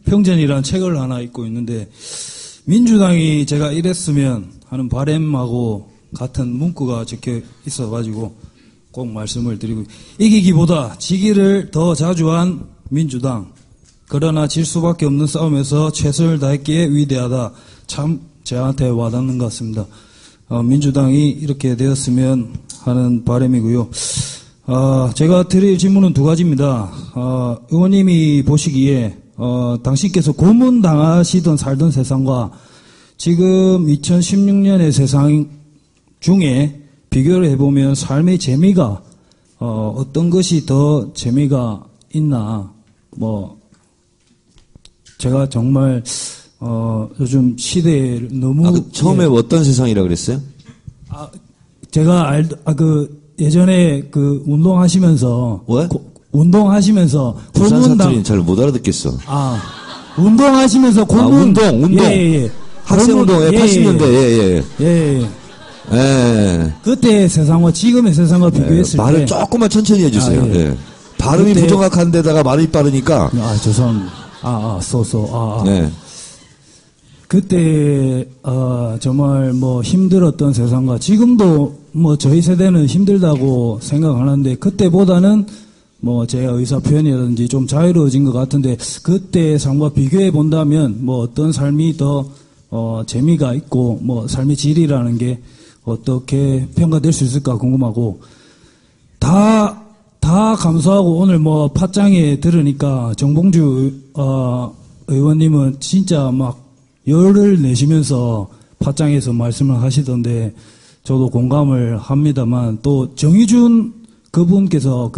평전이라는 책을 하나 읽고 있는데 민주당이 제가 이랬으면 하는 바람하고 같은 문구가 적혀 있어가지고 꼭 말씀을 드리고 이기기보다 지기를 더 자주 한 민주당 그러나 질 수밖에 없는 싸움에서 최선을 다했기에 위대하다. 참 저한테 와닿는 것 같습니다. 민주당이 이렇게 되었으면 하는 바람이고요. 제가 드릴 질문은 두 가지입니다. 의원님이 보시기에 당신께서 고문당하시던 살던 세상과 지금 2016년의 세상 중에 비교를 해보면 삶의 재미가 어떤 것이 더 재미가 있나 제가 정말 요즘 시대에 너무 처음에 어떤 세상이라 그랬어요? 제가 예전에 운동하시면서 왜? 운동하시면서 부산 사투리는 잘 못 알아듣겠어. 운동하시면서 운동. 예. 학생운동에 80년대 예. 그때 세상과 지금의 세상과 비교했을 때 말을 조금만 천천히 해주세요. 예. 발음이 그때, 부정확한 데다가 말이 빠르니까. 죄송합니다. 네. 그때 정말 힘들었던 세상과 지금도 저희 세대는 힘들다고 생각하는데 그때보다는 제 의사 표현이라든지 좀 자유로워진 것 같은데 그때 삶과 비교해 본다면 어떤 삶이 더 재미가 있고 삶의 질이라는 게 어떻게 평가될 수 있을까 궁금하고 다 감사하고 오늘 팟짱에 들으니까 정봉주 의원님은 진짜 열을 내시면서 팟짱에서 말씀을 하시던데 저도 공감을 합니다만 또 정의준 그분께서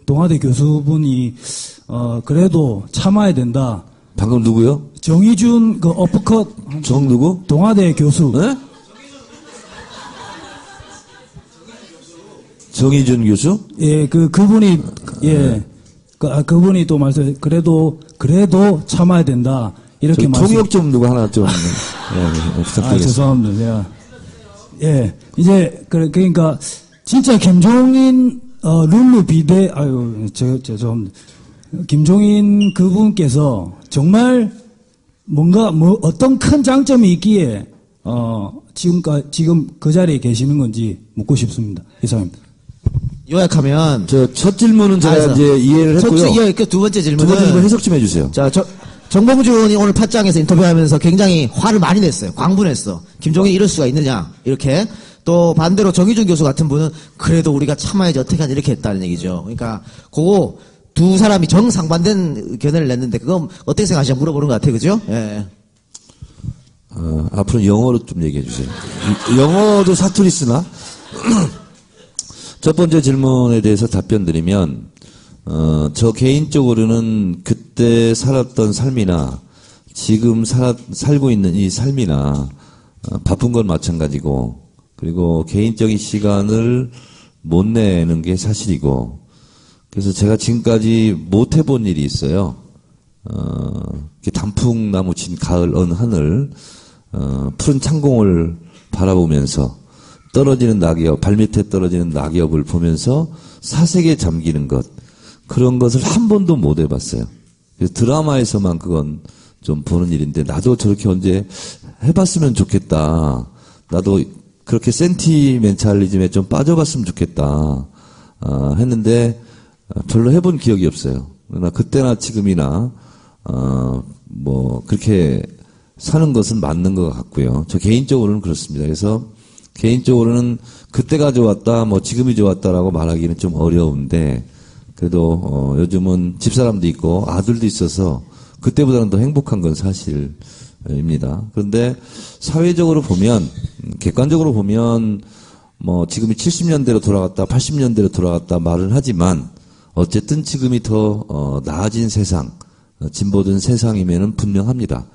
동아대 교수분이 그래도 참아야 된다. 방금 누구요? 정의준 그 어퍼컷 정 누구? 동아대 교수. 네? 정의준 교수? 예, 그분이 예. 그분이 또 그래도 참아야 된다. 이렇게 통역 좀 누구 하나 좀 예, 부탁드리겠습니다. 죄송합니다. 예. 이제 그러니까 진짜 김종인 룰루 비대 죄송합니다. 김종인 그분께서 정말 뭔가 어떤 큰 장점이 있기에 지금 그 자리에 계시는 건지 묻고 싶습니다. 이상입니다. 요약하면 첫 질문은 제가 이제 이해를 했고요. 두 번째 질문은 두 번째 질문 해석 좀 해주세요. 자, 정봉주 의원이 오늘 팟짱에서 인터뷰하면서 굉장히 화를 많이 냈어요. 광분했어. 김종인 이럴 수가 있느냐 이렇게. 또 반대로 정의준 교수 같은 분은 그래도 우리가 참아야지 어떻게 하냐 이렇게 했다는 얘기죠. 그러니까 그거 두 사람이 정상반된 의견을 냈는데 그건 어떻게 생각하시냐 물어보는 것 같아요. 그죠? 예. 앞으로 영어로 좀 얘기해 주세요. 영어도 사투리 쓰나? 첫 번째 질문에 대해서 답변 드리면, 저 개인적으로는 그때 살았던 삶이나 지금 살고 있는 이 삶이나 바쁜 건 마찬가지고, 그리고 개인적인 시간을 못 내는 게 사실이고, 그래서 제가 지금까지 못 해본 일이 있어요. 단풍나무 친 가을 언 하늘, 푸른 창공을 바라보면서 떨어지는 낙엽, 발밑에 떨어지는 낙엽을 보면서 사색에 잠기는 것, 그런 것을 한 번도 못 해봤어요. 그래서 드라마에서만 그건 좀 보는 일인데, 나도 저렇게 언제 해봤으면 좋겠다. 나도 그렇게 센티멘탈리즘에 좀 빠져봤으면 좋겠다. 했는데, 별로 해본 기억이 없어요. 그러나 그때나 지금이나, 그렇게 사는 것은 맞는 것 같고요. 저 개인적으로는 그렇습니다. 그래서 개인적으로는 그때가 좋았다, 지금이 좋았다라고 말하기는 좀 어려운데, 그래도, 요즘은 집사람도 있고 아들도 있어서 그때보다는 더 행복한 건 사실입니다. 그런데 사회적으로 보면, 객관적으로 보면, 지금이 70년대로 돌아갔다, 80년대로 돌아갔다 말은 하지만, 어쨌든 지금이 더, 나아진 세상, 진보된 세상이면은 분명합니다.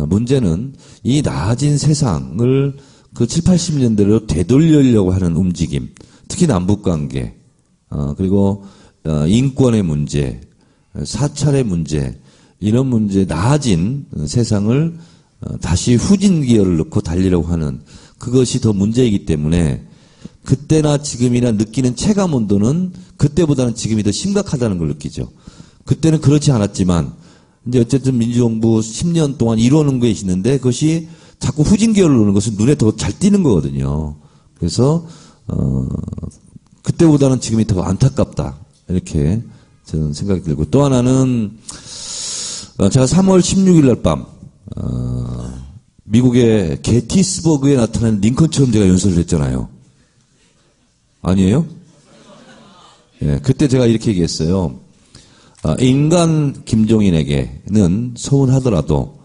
문제는 이 나아진 세상을 그 7, 80년대로 되돌리려고 하는 움직임, 특히 남북관계, 그리고 인권의 문제, 사찰의 문제, 이런 문제, 나아진 세상을 다시 후진 기어를 넣고 달리려고 하는 그것이 더 문제이기 때문에 그때나 지금이나 느끼는 체감 온도는 그때보다는 지금이 더 심각하다는 걸 느끼죠. 그때는 그렇지 않았지만 이제 어쨌든 민주정부 10년 동안 이루어놓은 게 있는데 그것이 자꾸 후진기어를 놓는 것은 눈에 더 잘 띄는 거거든요. 그래서 그때보다는 지금이 더 안타깝다 이렇게 저는 생각이 들고, 또 하나는 제가 3월 16일 날 밤 미국의 게티스버그에 나타난 링컨처럼 제가 연설을 했잖아요. 아니에요? 예, 그때 제가 이렇게 얘기했어요. 인간 김종인에게는 서운하더라도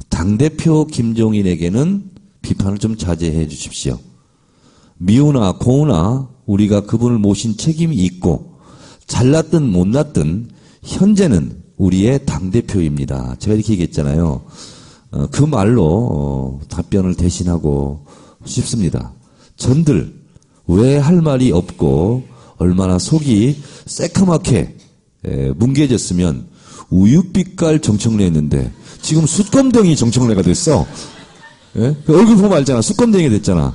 당대표 김종인에게는 비판을 좀 자제해 주십시오. 미우나 고우나 우리가 그분을 모신 책임이 있고 잘났든 못났든 현재는 우리의 당대표입니다. 제가 이렇게 얘기했잖아요. 그 말로 답변을 대신하고 싶습니다. 전들 왜 할 말이 없고 얼마나 속이 새카맣게 뭉개졌으면 우유빛깔 정청래 했는데 지금 숯검댕이 정청래가 됐어. 예? 그 얼굴 보면 알잖아. 숯검댕이 됐잖아.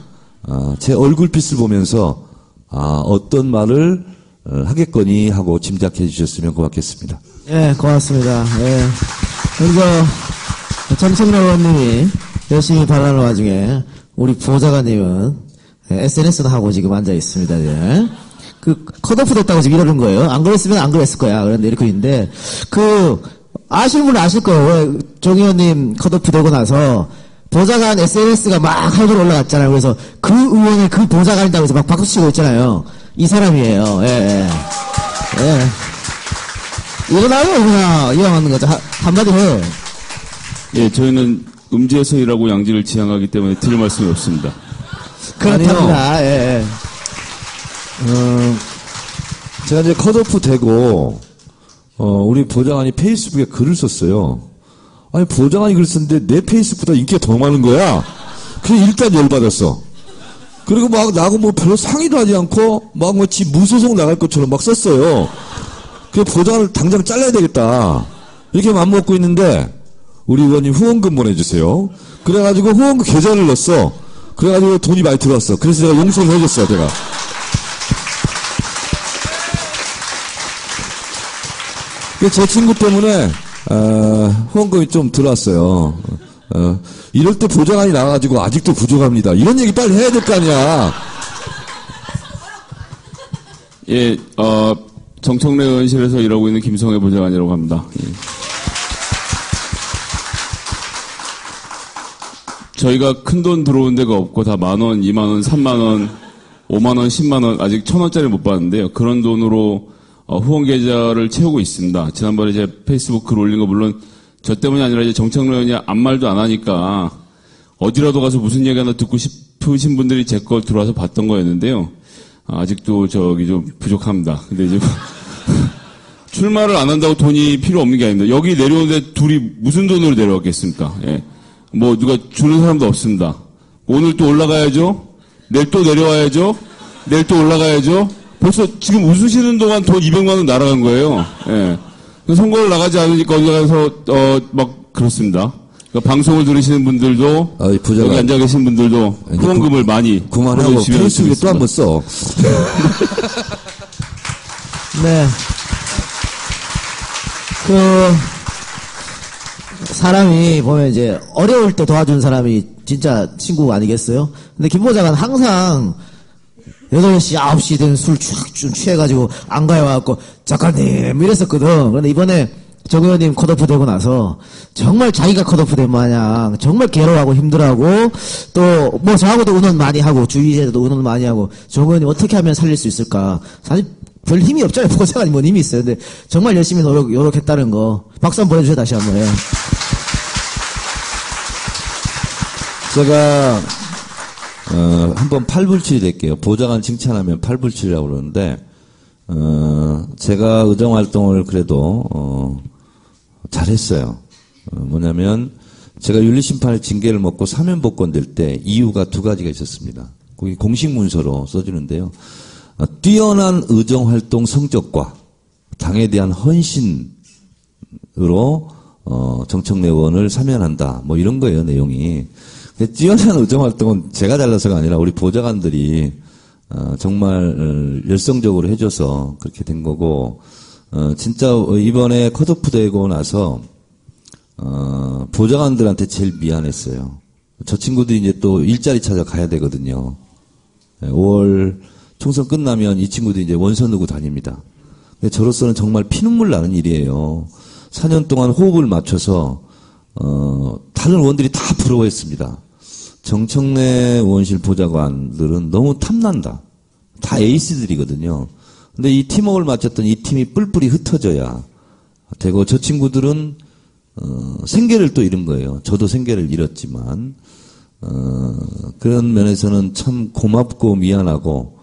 제 얼굴빛을 보면서 어떤 말을 하겠거니 하고 짐작해 주셨으면 고맙겠습니다. 예, 고맙습니다. 예. 그리고 정청래 의원님이 열심히 발언하는 와중에 우리 부호자관님은 SNS도 하고 지금 앉아 있습니다. 예. 컷오프 됐다고 지금 이러는 거예요. 안 그랬으면 안 그랬을 거야. 그런데 이렇게 있는데, 아시는 분은 아실 거예요. 왜, 정 의원님 컷오프 되고 나서, 보좌관 SNS가 막 활발히 올라갔잖아요. 그래서 그 의원이 그 보좌관이라고 해서 막 박수치고 있잖아요. 이 사람이에요. 예. 일어나요, 그냥. 이왕하는 거죠. 한마디 해. 예, 저희는 음지에서일하고 양지를 지향하기 때문에 드릴 말씀이 없습니다. 그렇답니다. 예. 제가 이제 컷오프 되고, 우리 보좌관이 페이스북에 글을 썼어요. 아니, 보좌관이 글을 썼는데 내 페이스북보다 인기가 더 많은 거야. 그래서 일단 열받았어. 그리고 막 나하고 뭐 별로 상의도 하지 않고, 막 지 무소속 나갈 것처럼 막 썼어요. 그 보좌관을 당장 잘라야 되겠다. 이렇게 맘먹고 있는데, 우리 의원님 후원금 보내주세요. 그래가지고 후원금 계좌를 넣었어. 그래가지고 돈이 많이 들어왔어. 그래서 제가 용서를 해줬어요, 제가. 제 친구 때문에 후원금이 좀 들어왔어요. 이럴 때 보좌관이 나와가지고 아직도 부족합니다. 이런 얘기 빨리 해야 될 거 아니야. 예, 정청래 의원실에서 일하고 있는 김성애 보좌관이라고 합니다. 예. 저희가 큰 돈 들어온 데가 없고 다 10,000원, 20,000원, 30,000원, 50,000원, 10,000원 아직 1,000원짜리 못 받는데요. 그런 돈으로 후원 계좌를 채우고 있습니다. 지난번에 제 페이스북 글 올린 거 물론 저 때문이 아니라 이제 정청래 의원이 아무 말도 안 하니까 어디라도 가서 무슨 얘기 하나 듣고 싶으신 분들이 제 거 들어와서 봤던 거였는데요. 아직도 좀 부족합니다. 근데 이제 출마를 안 한다고 돈이 필요 없는 게 아닙니다. 여기 내려오는데 둘이 무슨 돈으로 내려왔겠습니까? 예. 뭐 누가 주는 사람도 없습니다. 오늘 또 올라가야죠. 내일 또 내려와야죠. 내일 또 올라가야죠. 벌써 지금 웃으시는 동안 돈 200만 원 날아간 거예요. 예. 선거를 나가지 않으니까 어디 가서 막 그렇습니다. 그러니까 방송을 들으시는 분들도 여기 앉아 계신 분들도 후원금을 많이 그만하고 페이스북에 또 한 번 써. 네. 사람이 보면 이제 어려울 때 도와준 사람이 진짜 친구 아니겠어요? 근데 김 보좌관 항상 8시, 9시든 술 쭉 취해가지고 안 가요 와갖고 작가님 이랬었거든. 그런데 이번에 정 의원님 컷오프 되고 나서 정말 자기가 컷오프 된 마냥 정말 괴로워하고 힘들어하고 또 뭐 저하고도 의논 많이 하고 주위에도 의논 많이 하고 정 의원님 어떻게 하면 살릴 수 있을까. 사실 별 힘이 없잖아요. 보좌관이 뭔 힘이 있어요. 근데 정말 열심히 노력했다는 거 박수 한번 보내주세요. 다시 한번. 예. 제가 한번 팔불출이 될게요. 보좌관 칭찬하면 팔불출이라고 그러는데 제가 의정활동을 그래도 잘했어요. 뭐냐면 제가 윤리심판의 징계를 먹고 사면복권될 때 이유가 2가지가 있었습니다. 거기 공식 문서로 써주는데요. 뛰어난 의정활동 성적과 당에 대한 헌신으로 정청래 의원을 사면한다. 뭐 이런 거예요, 내용이. 뛰어난 의정활동은 제가 잘나서가 아니라 우리 보좌관들이 정말 열성적으로 해줘서 그렇게 된 거고, 진짜 이번에 컷오프 되고 나서 보좌관들한테 제일 미안했어요. 저 친구들이 이제 또 일자리 찾아 가야 되거든요. 5월 총선 끝나면 이 친구들이 이제 원서 넣고 다닙니다. 근데 저로서는 정말 피눈물 나는 일이에요. 4년 동안 호흡을 맞춰서 다른 의원들이 다 부러워했습니다. 정청래 의원실 보좌관들은 너무 탐난다. 다 에이스들이거든요. 근데 이 팀워크를 맞췄던 이 팀이 뿔뿔이 흩어져야 되고, 저 친구들은 생계를 또 잃은 거예요. 저도 생계를 잃었지만 그런 면에서는 참 고맙고 미안하고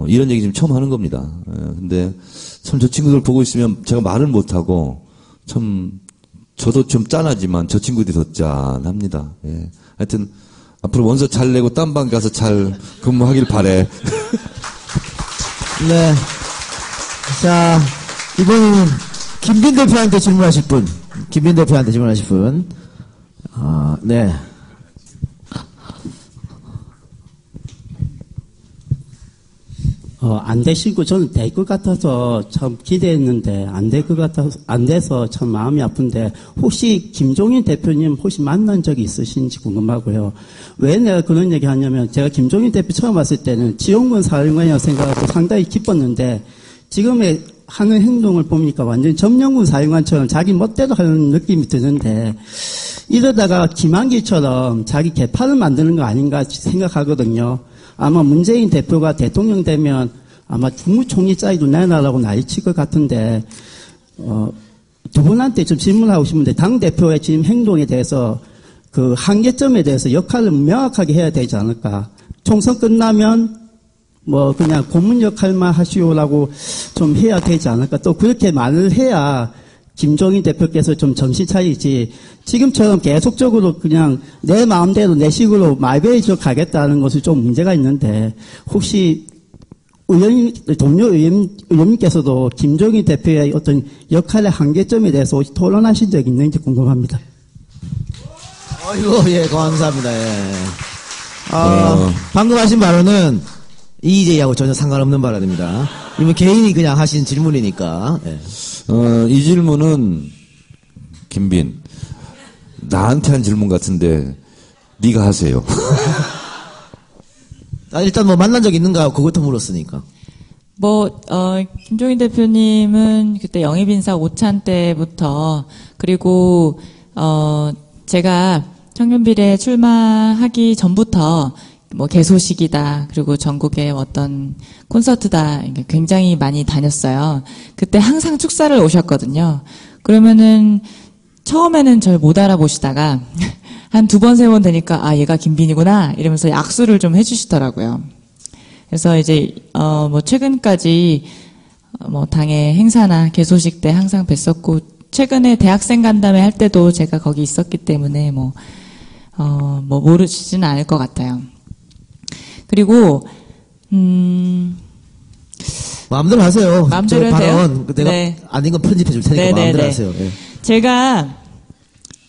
이런 얘기 지금 처음 하는 겁니다. 근데 참 저 친구들 보고 있으면 제가 말을 못하고 참 저도 좀 짠하지만 저 친구들이 더 짠합니다. 예. 하여튼 앞으로 원서 잘 내고 딴방 가서 잘 근무하길 바래. 네. 자, 이번에는 김빈 대표한테 질문하실 분. 김빈 대표한테 질문하실 분. 네. 안 되시고 저는 될 것 같아서 참 기대했는데 안 될 것 같아서 안 돼서 참 마음이 아픈데, 혹시 김종인 대표님 혹시 만난 적이 있으신지 궁금하고요. 왜 내가 그런 얘기 하냐면, 제가 김종인 대표 처음 봤을 때는 지용군 사령관이라고 생각하고 상당히 기뻤는데, 지금의 하는 행동을 보니까 완전 점령군 사령관처럼 자기 멋대로 하는 느낌이 드는데, 이러다가 김한길처럼 자기 개판을 만드는 거 아닌가 생각하거든요. 아마 문재인 대표가 대통령 되면 아마 국무총리 짜리도 내놔라고 난리칠 것 같은데, 두 분한테 좀 질문하고 싶은데, 당대표의 지금 행동에 대해서 그 한계점에 대해서 역할을 명확하게 해야 되지 않을까. 총선 끝나면 뭐 그냥 고문 역할만 하시오라고 좀 해야 되지 않을까. 또 그렇게 말을 해야 김종인 대표께서 좀 정신 차리지. 지금처럼 계속적으로 그냥 내 마음대로 내 식으로 말베이저 가겠다는 것이 좀 문제가 있는데, 혹시 동료 의원님께서도 김종인 대표의 어떤 역할의 한계점에 대해서 혹시 토론하신 적이 있는지 궁금합니다. 아이고, 예, 감사합니다. 예. 방금 하신 발언은 이재희하고 전혀 상관없는 발언입니다. 이건 개인이 그냥 하신 질문이니까. 예. 이 질문은 김빈 나한테 한 질문 같은데 네가 하세요. 일단 뭐 만난 적 있는가 그것도 물었으니까. 김종인 대표님은 그때 영입인사 오찬 때부터, 그리고 제가 청년비례 출마하기 전부터 뭐 개소식이다, 그리고 전국의 어떤 콘서트다, 굉장히 많이 다녔어요. 그때 항상 축사를 오셨거든요. 그러면은 처음에는 절 못 알아보시다가 한 2번, 3번 되니까 아, 얘가 김빈이구나 이러면서 악수를 좀 해주시더라고요. 그래서 이제 최근까지 당의 행사나 개소식 때 항상 뵀었고, 최근에 대학생 간담회 할 때도 제가 거기 있었기 때문에 모르시지는 않을 것 같아요. 그리고 마음대로 하세요. 마음대로 발언 해도 내가 네. 아닌 건 편집해 줄 테니까 마음대로 하세요. 네. 제가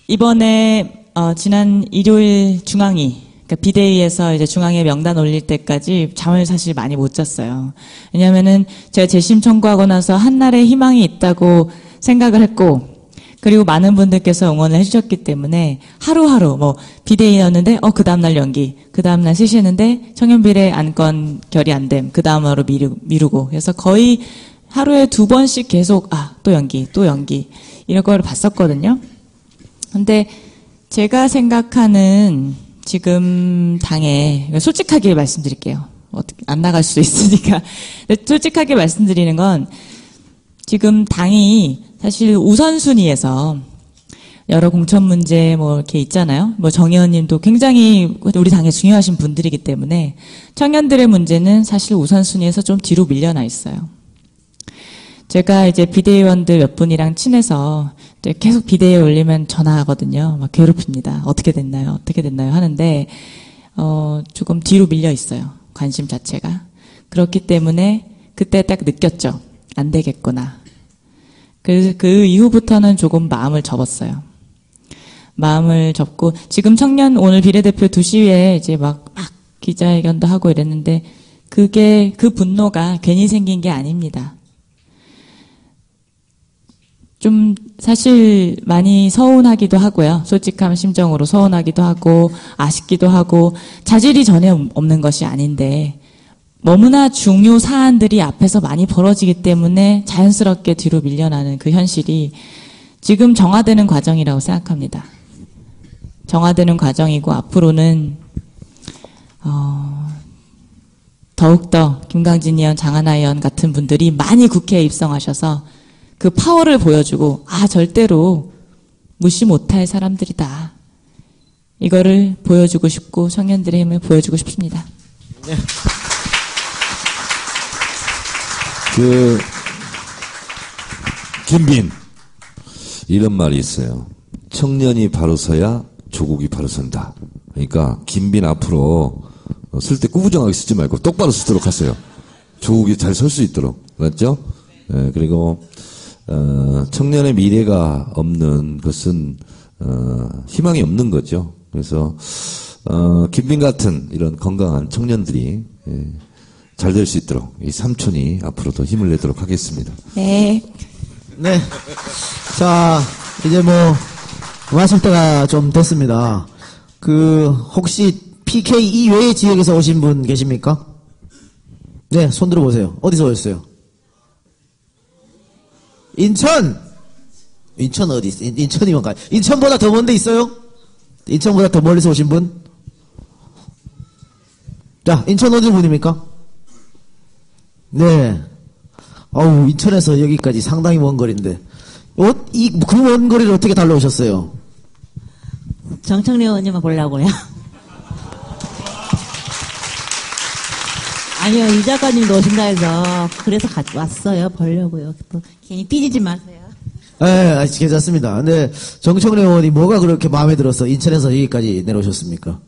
이번에 지난 일요일 중앙위, 그러니까 비대위에서 이제 중앙위에 명단 올릴 때까지 잠을 사실 많이 못 잤어요. 왜냐면은 제가 재심 청구하고 나서 한날의 희망이 있다고 생각을 했고, 그리고 많은 분들께서 응원을 해주셨기 때문에 하루하루 비대위였는데 그 다음날 연기, 그 다음날 쓰시는데 청년비례 안건 결의 안 됨, 그 다음으로 미루고, 그래서 거의 하루에 2번씩 계속 또 연기 이런 걸 봤었거든요. 근데 제가 생각하는 지금 당에, 솔직하게 말씀드릴게요. 안 나갈 수도 있으니까. 솔직하게 말씀드리는 건, 지금 당이 사실 우선순위에서 여러 공천 문제 이렇게 있잖아요. 정의원 님도 굉장히 우리 당에 중요하신 분들이기 때문에 청년들의 문제는 사실 우선순위에서 좀 뒤로 밀려나 있어요. 제가 이제 비대위원들 몇 분이랑 친해서 계속 비대위에 올리면 전화하거든요. 괴롭힙니다. 어떻게 됐나요 하는데 조금 뒤로 밀려 있어요. 관심 자체가. 그렇기 때문에 그때 딱 느꼈죠. 안 되겠구나. 그 이후부터는 조금 마음을 접었어요. 마음을 접고, 지금 청년 오늘 비례대표 2시에 이제 막 기자회견도 하고 이랬는데, 그 분노가 괜히 생긴 게 아닙니다. 좀 사실 많이 서운하기도 하고요. 솔직한 심정으로 서운하기도 하고 아쉽기도 하고, 자질이 전혀 없는 것이 아닌데 너무나 중요 사안들이 앞에서 많이 벌어지기 때문에 자연스럽게 뒤로 밀려나는 그 현실이 지금 정화되는 과정이라고 생각합니다. 정화되는 과정이고, 앞으로는 더욱더 김강진 의원, 장하나 의원 같은 분들이 많이 국회에 입성하셔서 그 파워를 보여주고, 절대로 무시 못할 사람들이다, 이거를 보여주고 싶고 청년들의 힘을 보여주고 싶습니다. 네. 김빈, 이런 말이 있어요. 청년이 바로 서야 조국이 바로 선다. 그러니까 김빈 앞으로 쓸 때 꾸부정하게 쓰지 말고 똑바로 쓰도록 하세요. 조국이 잘 설 수 있도록. 맞죠? 네, 그리고 청년의 미래가 없는 것은 희망이 없는 거죠. 그래서 김빈 같은 이런 건강한 청년들이 잘 될 수 있도록 이 삼촌이 앞으로도 힘을 내도록 하겠습니다. 네. 네. 자, 이제 마실 때가 좀 됐습니다. 혹시 PK 이외의 지역에서 오신 분 계십니까? 네, 손 들어보세요. 어디서 오셨어요? 인천 어디 있어요? 인천이면 가요. 인천보다 더 먼 데 있어요? 인천보다 더 멀리서 오신 분? 자, 인천 어디 분입니까? 네. 인천에서 여기까지 상당히 먼 거리인데. 그 먼 거리를 어떻게 달려오셨어요? 정청래 의원님만 보려고요. 아니요, 이 작가님도 오신다 해서 그래서 왔어요. 보려고요. 또 괜히 삐지지 마세요. 네, 괜찮습니다. 근데 정청래 의원이 뭐가 그렇게 마음에 들어서 인천에서 여기까지 내려오셨습니까?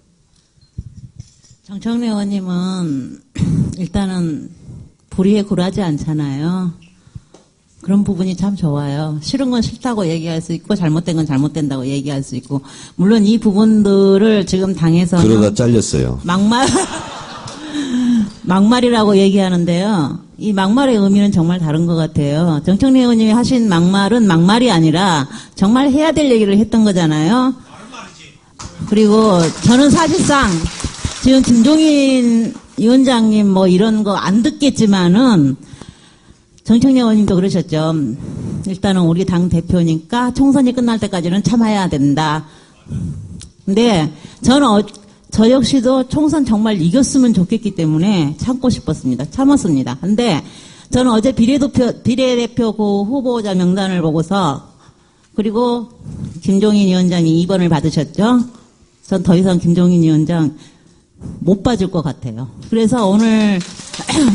정청래 의원님은 일단은 불의에 굴하지 않잖아요. 그런 부분이 참 좋아요. 싫은 건 싫다고 얘기할 수 있고 잘못된 건 잘못된다고 얘기할 수 있고 물론 이 부분들을 지금 당에서는 그러다 잘렸어요. 막말이라고 얘기하는데요. 이 막말의 의미는 정말 다른 것 같아요. 정청래 의원님이 하신 막말은 막말이 아니라 정말 해야 될 얘기를 했던 거잖아요. 그리고 저는 사실상 지금 김종인 위원장님 뭐 이런 거 안 듣겠지만은 정청래 의원님도 그러셨죠. 일단은 우리 당 대표니까 총선이 끝날 때까지는 참아야 된다. 근데 저는 저 역시도 총선 정말 이겼으면 좋겠기 때문에 참고 싶었습니다. 참았습니다. 근데 저는 어제 비례대표 그 후보자 명단을 보고서 그리고 김종인 위원장이 2번을 받으셨죠. 전 더 이상 김종인 위원장 못 봐줄 것 같아요. 그래서 오늘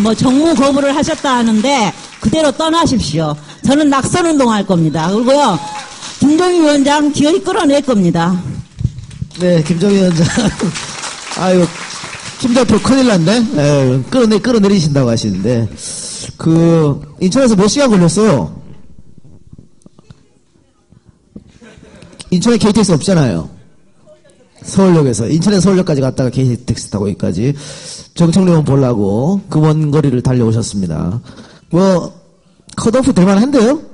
뭐 정무 거부를 하셨다 하는데 그대로 떠나십시오. 저는 낙선운동 할 겁니다. 그리고요 김종인 위원장 기어이 끌어낼 겁니다. 네, 김종인 위원장. 아유, 김 대표 큰일 났네. 끌어내리신다고 하시는데. 인천에서 몇 시간 걸렸어요? 인천에 KTX 없잖아요. 서울역에서. 인천에서 서울역까지 갔다가 KTX 타고 여기까지. 정청래 의원 보려고 그 먼 거리를 달려오셨습니다. 컷오프 될 만한데요?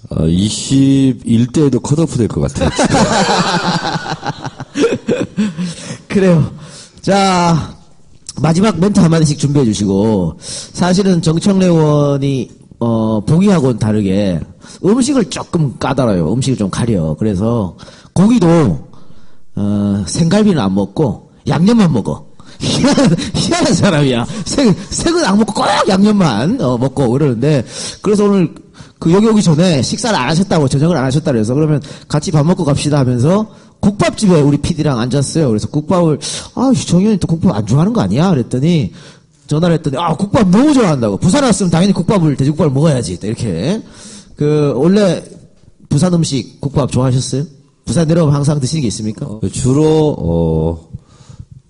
21대에도 컷오프 될 것 같아요. 그래요. 자, 마지막 멘트 한마디씩 준비해 주시고, 사실은 정청래 의원이, 봉의하고는 다르게 음식을 조금 까달아요. 음식을 좀 가려. 그래서 고기도, 생갈비는 안 먹고 양념만 먹어. 희한한 사람이야. 색은 안 먹고 꼭 양념만, 먹고 그러는데, 그래서 오늘 여기 오기 전에 식사를 안 하셨다고, 저녁을 안 하셨다 그래서 그러면 같이 밥 먹고 갑시다 하면서 국밥집에 우리 PD랑 앉았어요. 그래서 국밥을, 정현이 또 국밥 안 좋아하는 거 아니야? 그랬더니, 전화를 했더니, 국밥 너무 좋아한다고. 부산 왔으면 당연히 돼지국밥을 먹어야지. 이렇게. 원래 부산 음식 국밥 좋아하셨어요? 부산 내려오면 항상 드시는 게 있습니까? 주로,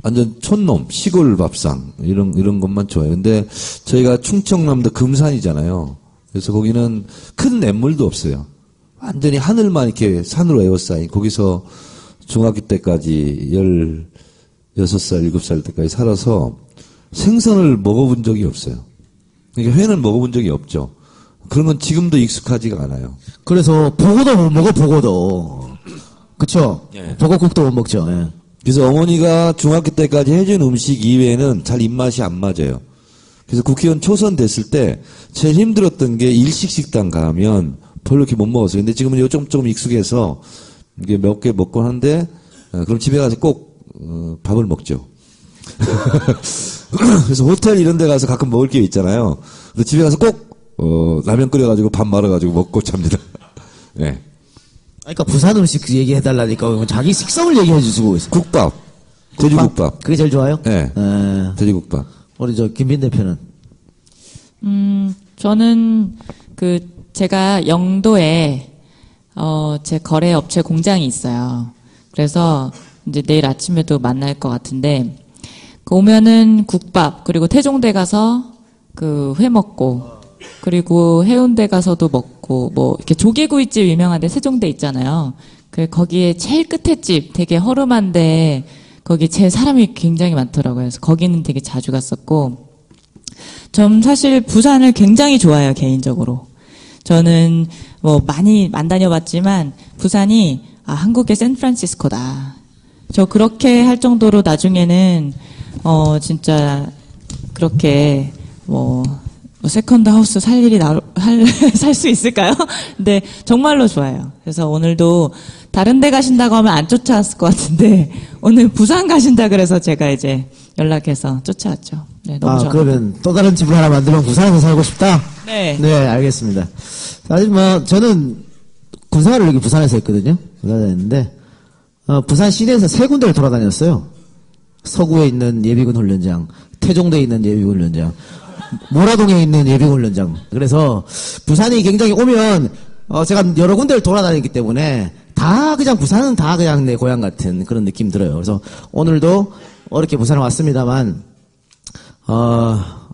완전 촌놈, 시골 밥상, 이런 것만 좋아해요. 근데 저희가 충청남도 금산이잖아요. 그래서 거기는 큰 냇물도 없어요. 완전히 하늘만 이렇게 산으로 에워싸인, 거기서 중학교 때까지 16살, 7살 때까지 살아서 생선을 먹어본 적이 없어요. 그러니까 회는 먹어본 적이 없죠. 그런 건 지금도 익숙하지가 않아요. 그래서 보고도 못 먹어, 보고도. 그쵸? 예. 보고국도 못 먹죠. 예. 그래서 어머니가 중학교 때까지 해준 음식 이외에는 잘 입맛이 안 맞아요. 그래서 국회의원 초선 됐을 때 제일 힘들었던 게 일식식당 가면 별로 이렇게 못 먹었어요. 근데 지금은 조금 익숙해서 이게 몇 개 먹곤 하는데, 그럼 집에 가서 꼭, 밥을 먹죠. 그래서 호텔 이런 데 가서 가끔 먹을 게 있잖아요. 그래서 집에 가서 꼭, 라면 끓여가지고 밥 말아가지고 먹고 잡니다. 네. 그러니까 부산 음식 얘기해달라니까 자기 식성을 얘기해 주시고 있어요. 국밥. 돼지국밥. 그게 제일 좋아요? 네. 돼지국밥. 우리 김빈 대표는? 저는 제가 영도에 제 거래 업체 공장이 있어요. 그래서 이제 내일 아침에도 만날 것 같은데 오면은 국밥 그리고 태종대 가서 회 먹고 그리고 해운대 가서도 먹고 뭐 이렇게 조개구이집 유명한데 세종대 있잖아요. 거기에 제일 끝에 집 되게 허름한데 거기 제일 사람이 굉장히 많더라고요. 그래서 거기는 되게 자주 갔었고 전 사실 부산을 굉장히 좋아해요, 개인적으로. 저는 뭐 많이 안 다녀봤지만 부산이 한국의 샌프란시스코다. 저 그렇게 할 정도로 나중에는 진짜 그렇게 세컨드 하우스 살 일이 살 수 있을까요? 근데 정말로 좋아요. 그래서 오늘도 다른 데 가신다고 하면 안 쫓아왔을 것 같은데 오늘 부산 가신다 그래서 제가 이제 연락해서 쫓아왔죠. 네, 너무 좋아요. 그러면 또 다른 집을 하나 만들면 부산에서 살고 싶다? 네. 네, 알겠습니다. 사실 저는 군생활을 여기 부산에서 했거든요. 부산에 했는데, 부산 시내에서 3군데를 돌아다녔어요. 서구에 있는 예비군 훈련장, 태종대에 있는 예비군 훈련장, 모라동에 있는 예비군 훈련장. 그래서 부산이 굉장히 오면 제가 여러 군데를 돌아다녔기 때문에 부산은 다 그냥 내 고향 같은 그런 느낌 들어요. 그래서 오늘도 어렵게 부산에 왔습니다만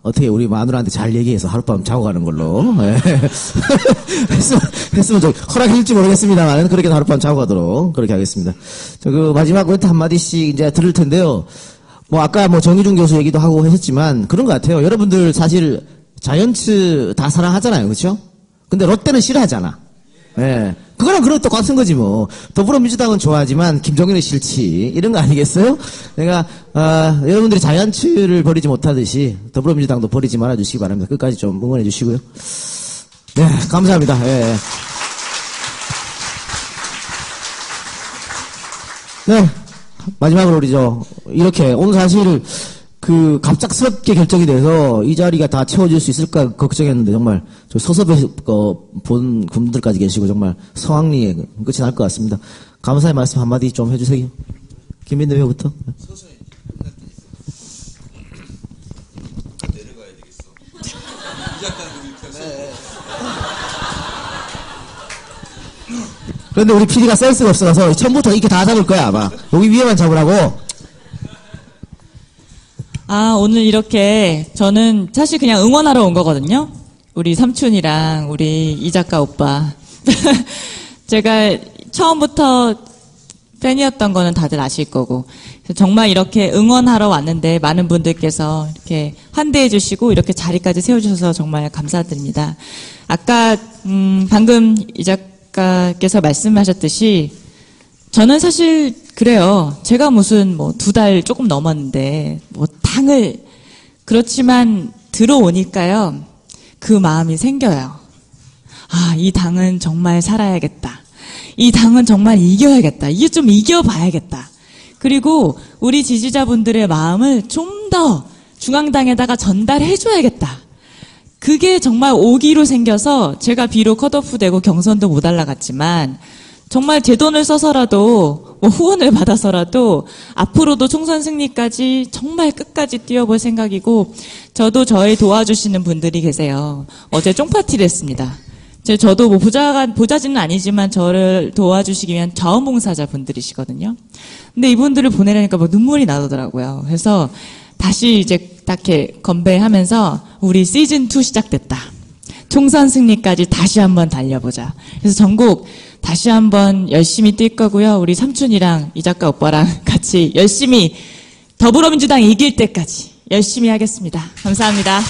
어떻게 우리 마누라한테 잘 얘기해서 하룻밤 자고 가는 걸로 했으면 좀 허락해줄지 모르겠습니다만 그렇게 하룻밤 자고 가도록 그렇게 하겠습니다. 마지막 멘트 한마디씩 이제 들을 텐데요. 아까 정의중 교수 얘기도 하고 하셨지만 그런 것 같아요. 여러분들 사실 자이언츠 다 사랑하잖아요. 그렇죠? 근데 롯데는 싫어하잖아. 예. 그거랑 그런 똑같은 거지 뭐. 더불어민주당은 좋아하지만 김종인은 싫지. 이런 거 아니겠어요? 내가 여러분들이 자이언츠를 버리지 못하듯이 더불어민주당도 버리지 말아주시기 바랍니다. 끝까지 좀 응원해 주시고요. 네, 감사합니다. 예. 네, 마지막으로 우리 이렇게 오늘 사실 갑작스럽게 결정이 돼서 이 자리가 다 채워질 수 있을까 걱정했는데 정말 서서 본 분들까지 계시고 정말 성황리에 끝이 날 것 같습니다. 감사의 말씀 한마디 좀 해주세요. 김민대 회부터. 그런데 우리 PD가 센스가 없어서 처음부터 이렇게 다 잡을 거야 아마. 여기 위에만 잡으라고. 오늘 이렇게 저는 사실 그냥 응원하러 온 거거든요. 우리 삼촌이랑 우리 이 작가 오빠. 제가 처음부터 팬이었던 거는 다들 아실 거고. 정말 이렇게 응원하러 왔는데 많은 분들께서 이렇게 환대해 주시고 이렇게 자리까지 세워주셔서 정말 감사드립니다. 아까 방금 이 작가께서 말씀하셨듯이 저는 사실 그래요. 제가 무슨 2달 조금 넘었는데 당을 그렇지만 들어오니까요. 그 마음이 생겨요. 이 당은 정말 살아야겠다. 이 당은 정말 이겨야겠다. 이게 좀 이겨봐야겠다. 그리고 우리 지지자분들의 마음을 좀 더 중앙당에다가 전달해줘야겠다. 그게 정말 오기로 생겨서 제가 비록 컷오프되고 경선도 못 올라갔지만 정말 제 돈을 써서라도 후원을 받아서라도 앞으로도 총선 승리까지 정말 끝까지 뛰어볼 생각이고 저도 저희 도와주시는 분들이 계세요. 어제 쫑파티를 했습니다. 저도 보좌진은 아니지만 저를 도와주시기 위한 자원봉사자 분들이시거든요. 근데 이분들을 보내려니까 눈물이 나더라고요. 그래서 다시 이제 딱 이렇게 건배하면서 우리 시즌2 시작됐다. 총선 승리까지 다시 한번 달려보자. 그래서 전국 다시 한번 열심히 뛸 거고요. 우리 삼촌이랑 이 작가 오빠랑 같이 열심히 더불어민주당 이길 때까지 열심히 하겠습니다. 감사합니다.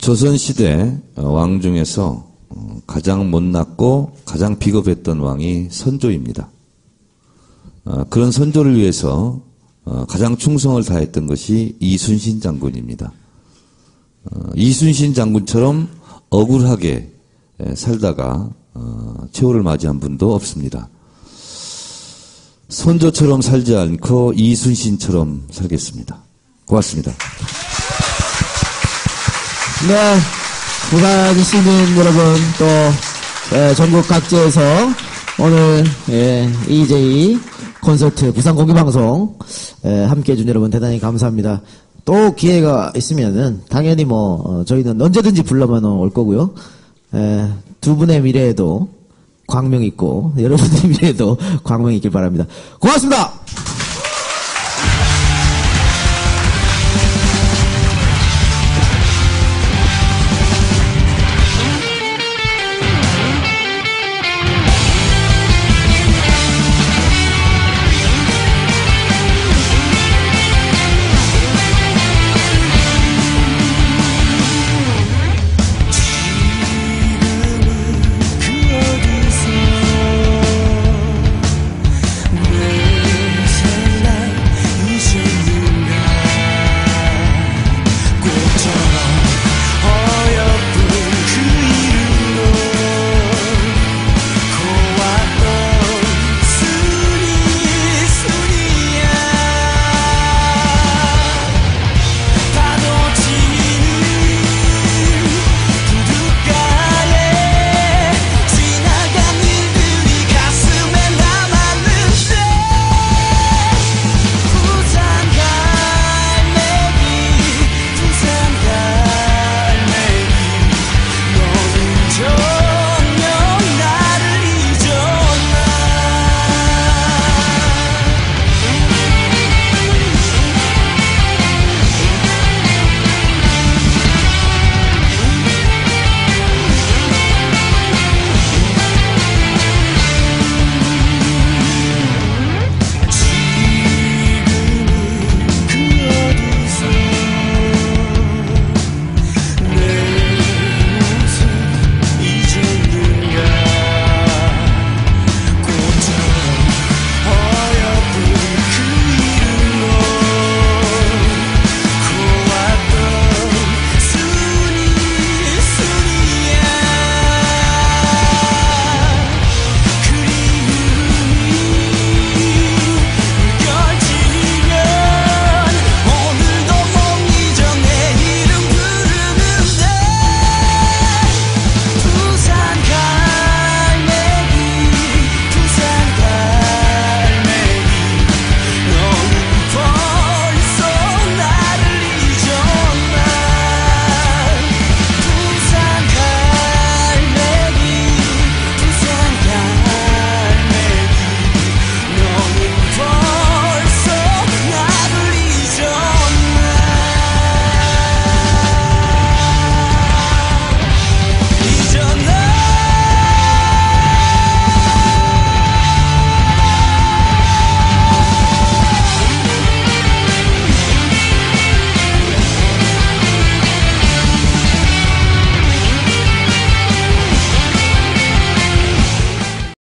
조선시대 왕 중에서 가장 못났고 가장 비겁했던 왕이 선조입니다. 그런 선조를 위해서 가장 충성을 다했던 것이 이순신 장군입니다. 이순신 장군처럼 억울하게 살다가 최후를 맞이한 분도 없습니다. 선조처럼 살지 않고 이순신처럼 살겠습니다. 고맙습니다. 네, 부산 시민 여러분 또 전국 각지에서 오늘 EJ 콘서트 부산 공개방송 함께해 준 여러분 대단히 감사합니다. 또 기회가 있으면은 당연히 저희는 언제든지 불러만 올 거고요. 두 분의 미래에도 광명 있고 여러분의 미래에도 광명이 있길 바랍니다. 고맙습니다.